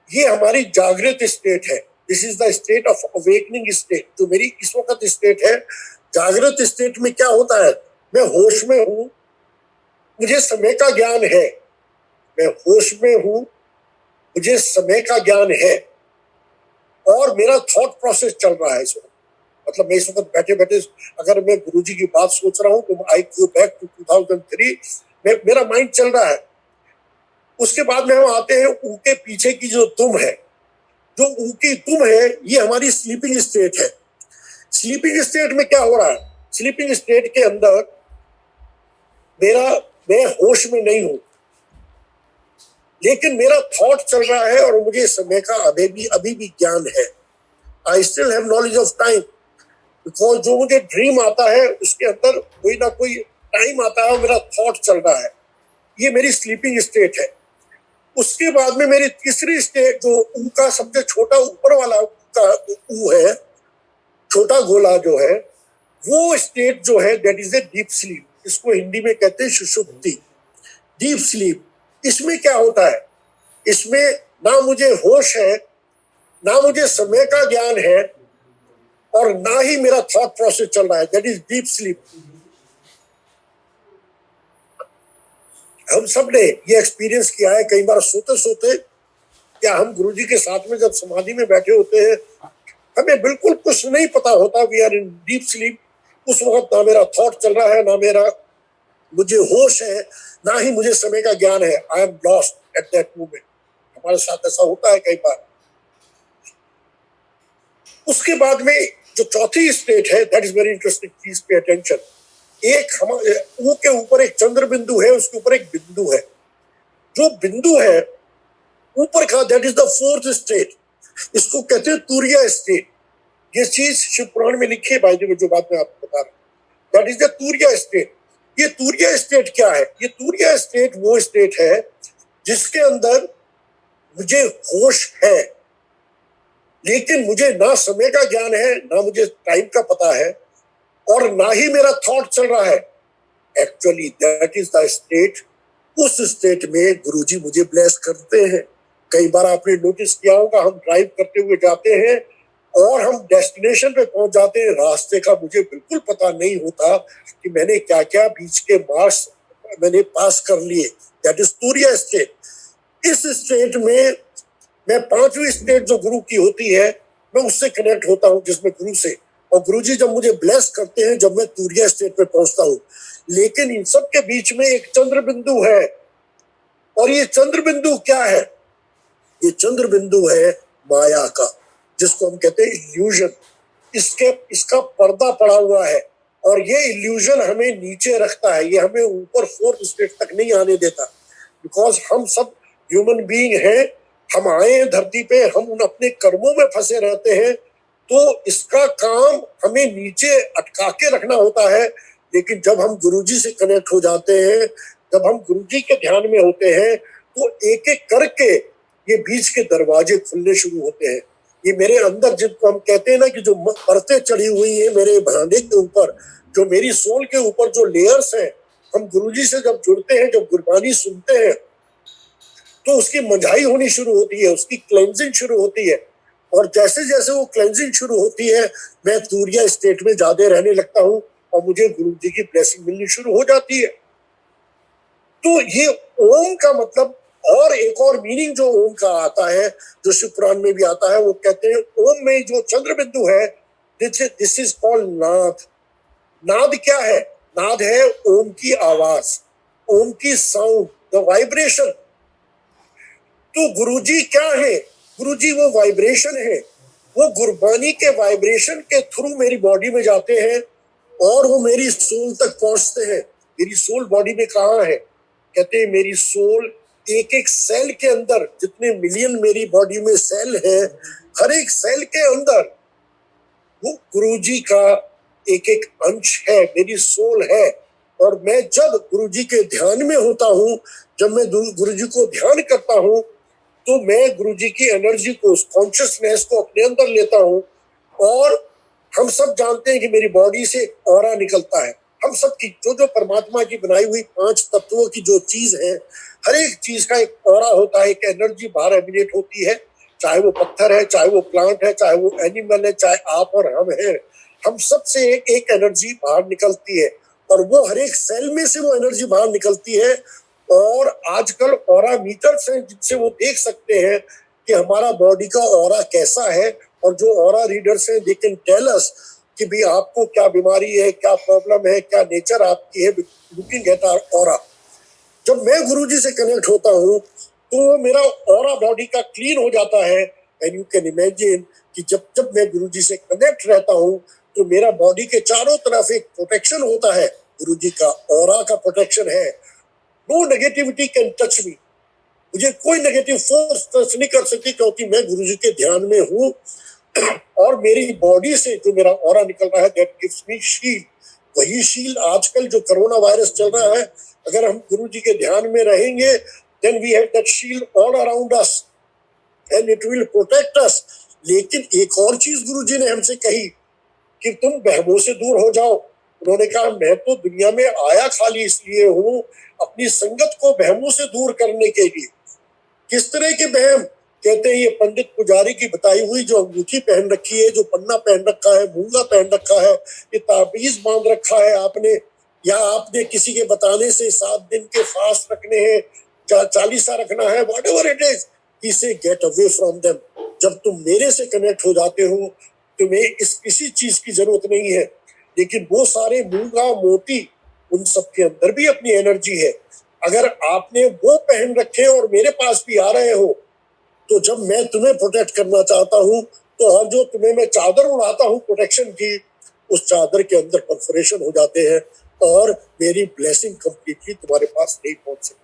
ये हमारी जागृत स्टेट है। This is the state of awakening state, जो मेरी इस वक्त स्टेट है। जागृत स्टेट में क्या होता है, मैं होश में हूँ, मुझे समय का ज्ञान है। मैं होश में हूँ, मुझे समय का ज्ञान है और मेरा थॉट प्रोसेस चल रहा है इस वक्त। मतलब मैं इस वक्त बैठे बैठे अगर मैं गुरुजी की बात सोच रहा हूँ तो आई गो बैक टू 2003, मेरा माइंड चल रहा है। उसके बाद में हम आते हैं ऊ के पीछे की जो तुम है, जो ऊ की तुम है ये हमारी स्लीपिंग स्टेट है। स्लीपिंग स्टेट में क्या हो रहा है, स्लीपिंग स्टेट के अंदर मैं होश में नहीं हूं, लेकिन मेरा थॉट चल रहा है और मुझे समय का अभी भी ज्ञान है। I still have knowledge of time, because जो मुझे ड्रीम आता है उसके अंदर कोई ना कोई टाइम आता है और मेरा थॉट चल रहा है। ये मेरी स्लीपिंग स्टेट है। उसके बाद में मेरी तीसरी स्टेट जो ऊ का सबसे छोटा ऊपर वाला का ऊ है, छोटा गोला जो है, वो स्टेट जो है that is a deep sleep. इसको हिंदी में कहते हैं सुषुप्ति, डीप स्लीप। इसमें क्या होता है, इसमें ना मुझे होश है, ना मुझे समय का ज्ञान है और ना ही मेरा थॉट प्रोसेस चल रहा है, दैट इज डीप स्लीप। हम सब ने ये एक्सपीरियंस किया है कई बार सोते सोते, क्या हम गुरुजी के साथ में जब समाधि में बैठे होते हैं, हमें बिल्कुल कुछ नहीं पता होता, we are in deep sleep. उस वक्त ना मेरा थॉट चल रहा है, ना मुझे होश है, ना ही मुझे समय का ज्ञान है। I am lost at that moment. हमारे साथ ऐसा होता है कई बार। उसके बाद में जो चौथी स्टेट है, that is very interesting, please pay attention. एक हमारे ऊ के ऊपर एक चंद्र बिंदु है, उसके ऊपर एक बिंदु है। जो बिंदु है ऊपर का, that is the fourth state. इसको कहते हैं तूर्या स्टेट। ये चीज शिव पुराण में लिखी है भाई जी, जो बात मैं आपको बता रहा हूँ, दैट इज द तूर्या स्टेट। ये तूर्या स्टेट क्या है, ये तूर्या स्टेट वो स्टेट है जिसके अंदर मुझे होश है, लेकिन मुझे ना समय का ज्ञान है, ना मुझे टाइम का पता है और ना ही मेरा थॉट चल रहा है। Actually that is the state. उस स्टेट में गुरुजी मुझे ब्लेस करते हैं। कई बार आपने नोटिस किया होगा, हम ड्राइव करते हुए जाते हैं और हम डेस्टिनेशन पे पहुंच जाते हैं, रास्ते का मुझे बिल्कुल पता नहीं होता कि मैंने क्या क्या बीच के मार्क्स मैंने पास कर लिए। That is Turya state. इस स्टेट में मैं पांचवी स्टेट जो गुरु की होती है, मैं उससे कनेक्ट होता हूँ, जिसमें गुरु से, और गुरुजी जब मुझे ब्लेस करते हैं जब मैं तूर्या स्टेट पे पहुंचता हूँ। लेकिन इन सब के बीच में एक चंद्र बिंदु है, और ये चंद्र बिंदु क्या है, ये चंद्र बिंदु है माया का, जिसको हम कहते हैं इल्यूजन। इसका पर्दा पड़ा हुआ है और ये इल्यूजन हमें नीचे रखता है, ये हमें ऊपर फोर्थ स्टेट तक नहीं आने देता। बिकॉज हम सब ह्यूमन बीइंग हैं, हम आए हैं धरती पे, हम उन अपने कर्मों में फंसे रहते हैं, तो इसका काम हमें नीचे अटका के रखना होता है। लेकिन जब हम गुरुजी से कनेक्ट हो जाते हैं, जब हम गुरुजी के ध्यान में होते हैं, तो एक एक करके ये बीच के दरवाजे खुलने शुरू होते हैं। ये मेरे अंदर, जिनको हम कहते हैं ना कि जो परतें चढ़ी हुई है मेरे भांडे के ऊपर, जो मेरी सोल के ऊपर जो लेयर्स हैं, हम गुरुजी से जब जुड़ते हैं, जब गुरबानी सुनते हैं, तो उसकी मंझाई होनी शुरू होती है, उसकी क्लेंजिंग शुरू होती है। और जैसे जैसे वो क्लेंजिंग शुरू होती है, मैं तूर्या स्टेट में ज्यादा रहने लगता हूँ और मुझे गुरुजी की ब्लेसिंग मिलनी शुरू हो जाती है। तो ये ओम का मतलब, और एक और मीनिंग जो ओम का आता है, जो शिव पुराण में भी आता है, वो कहते हैं ओम में जो चंद्र बिंदु है, दिस इज कॉल्ड नाद। नाद क्या है, नाद है ओम की आवाज, ओम की साउंड, द वाइब्रेशन। तो गुरुजी क्या है, गुरुजी वो वाइब्रेशन है। वो गुरबानी के वाइब्रेशन के थ्रू मेरी बॉडी में जाते हैं और वो मेरी सोल तक पहुंचते हैं। मेरी सोल बॉडी में कहाँ है, कहते हैं मेरी सोल एक एक सेल के अंदर, जितने मिलियन मेरी बॉडी में सेल है, हर एक सेल के अंदर वो गुरुजी का एक एक अंश है, मेरी सोल है। और मैं जब गुरुजी के ध्यान में होता हूँ, जब मैं गुरुजी को ध्यान करता हूँ, तो मैं गुरुजी की एनर्जी को, उस कॉन्शियसनेस को अपने अंदर लेता हूँ। और हम सब जानते हैं कि मेरी बॉडी से ऑरा निकलता है। हम सब की जो परमात्मा की बनाई हुई 5 तत्वों की जो चीज है, हर एक चीज का एक ऑरा होता है, एक एनर्जी बाहर एमिनेट होती है। चाहे वो पत्थर है, चाहे वो प्लांट है, चाहे वो एनिमल है, चाहे आप और हम हैं, हम सब से एक एक एनर्जी बाहर निकलती है। और वो हर एक सेल में से वो एनर्जी बाहर निकलती है। और आजकल ऑरा मीटर्स हैं जिनसे वो देख सकते हैं कि हमारा बॉडी का ऑरा कैसा है। और जो ऑरा रीडर्स हैं, दे कैन टेल अस कि भी आपको क्या बीमारी है, क्या प्रॉब्लम है, क्या नेचर आपकी है, लुकिंग एट आवर ऑरा। जब मैं गुरुजी से कनेक्ट होता हूँ तो मेरा ऑरा बॉडी का क्लीन हो जाता है। एंड यू कैन इमेजिन कि जब जब मैं गुरुजी से कनेक्ट रहता हूँ तो मेरा बॉडी के चारों तरफ एक प्रोटेक्शन होता है। गुरुजी का ऑरा का प्रोटेक्शन है। No negativity can touch me. मुझे कोई नेगेटिव फोर्स टच नहीं कर सकती, क्योंकि मैं गुरुजी के ध्यान में हूँ। और मेरी बॉडी से जो मेरा ऑरा निकल रहा है, दैट गिव्स मी शील्ड। वही शील्ड आजकल जो कोरोना वायरस चल रहा है, अगर हम गुरुजी के ध्यान में रहेंगे, then we have that shield all around us and it will protect us। लेकिन एक और चीज गुरुजी ने हमसे कही कि तुम वहमों से दूर हो जाओ। उन्होंने कहा, मैं तो दुनिया में आया खाली इसलिए हूँ, अपनी संगत को वहमों से दूर करने के लिए। किस तरह के वहम? कहते हैं ये पंडित पुजारी की बताई हुई जो अंगूठी पहन रखी है, जो पन्ना पहन रखा है, मूंगा पहन रखा है, ये ताबीज बांध रखा है आपने, या आपने किसी के बताने से 7 दिन के फास्ट रखने हैं, 40 रखना है, वॉट एवर इट इज, ही से गेट अवे फ्रॉम देम। जब तुम मेरे से कनेक्ट हो जाते हो, तुम्हें किसी चीज की जरूरत नहीं है। लेकिन वो सारे मूंगा मोती, उन सब के अंदर भी अपनी एनर्जी है। अगर आपने वो पहन रखे और मेरे पास भी आ रहे हो, तो जब मैं तुम्हें प्रोटेक्ट करना चाहता हूँ, तो और जो तुम्हें मैं चादर उड़ाता हूँ प्रोटेक्शन की, उस चादर के अंदर परफोरेशन हो जाते हैं और मेरी ब्लेसिंग कंप्लीटली तुम्हारे पास नहीं पहुंच सकती।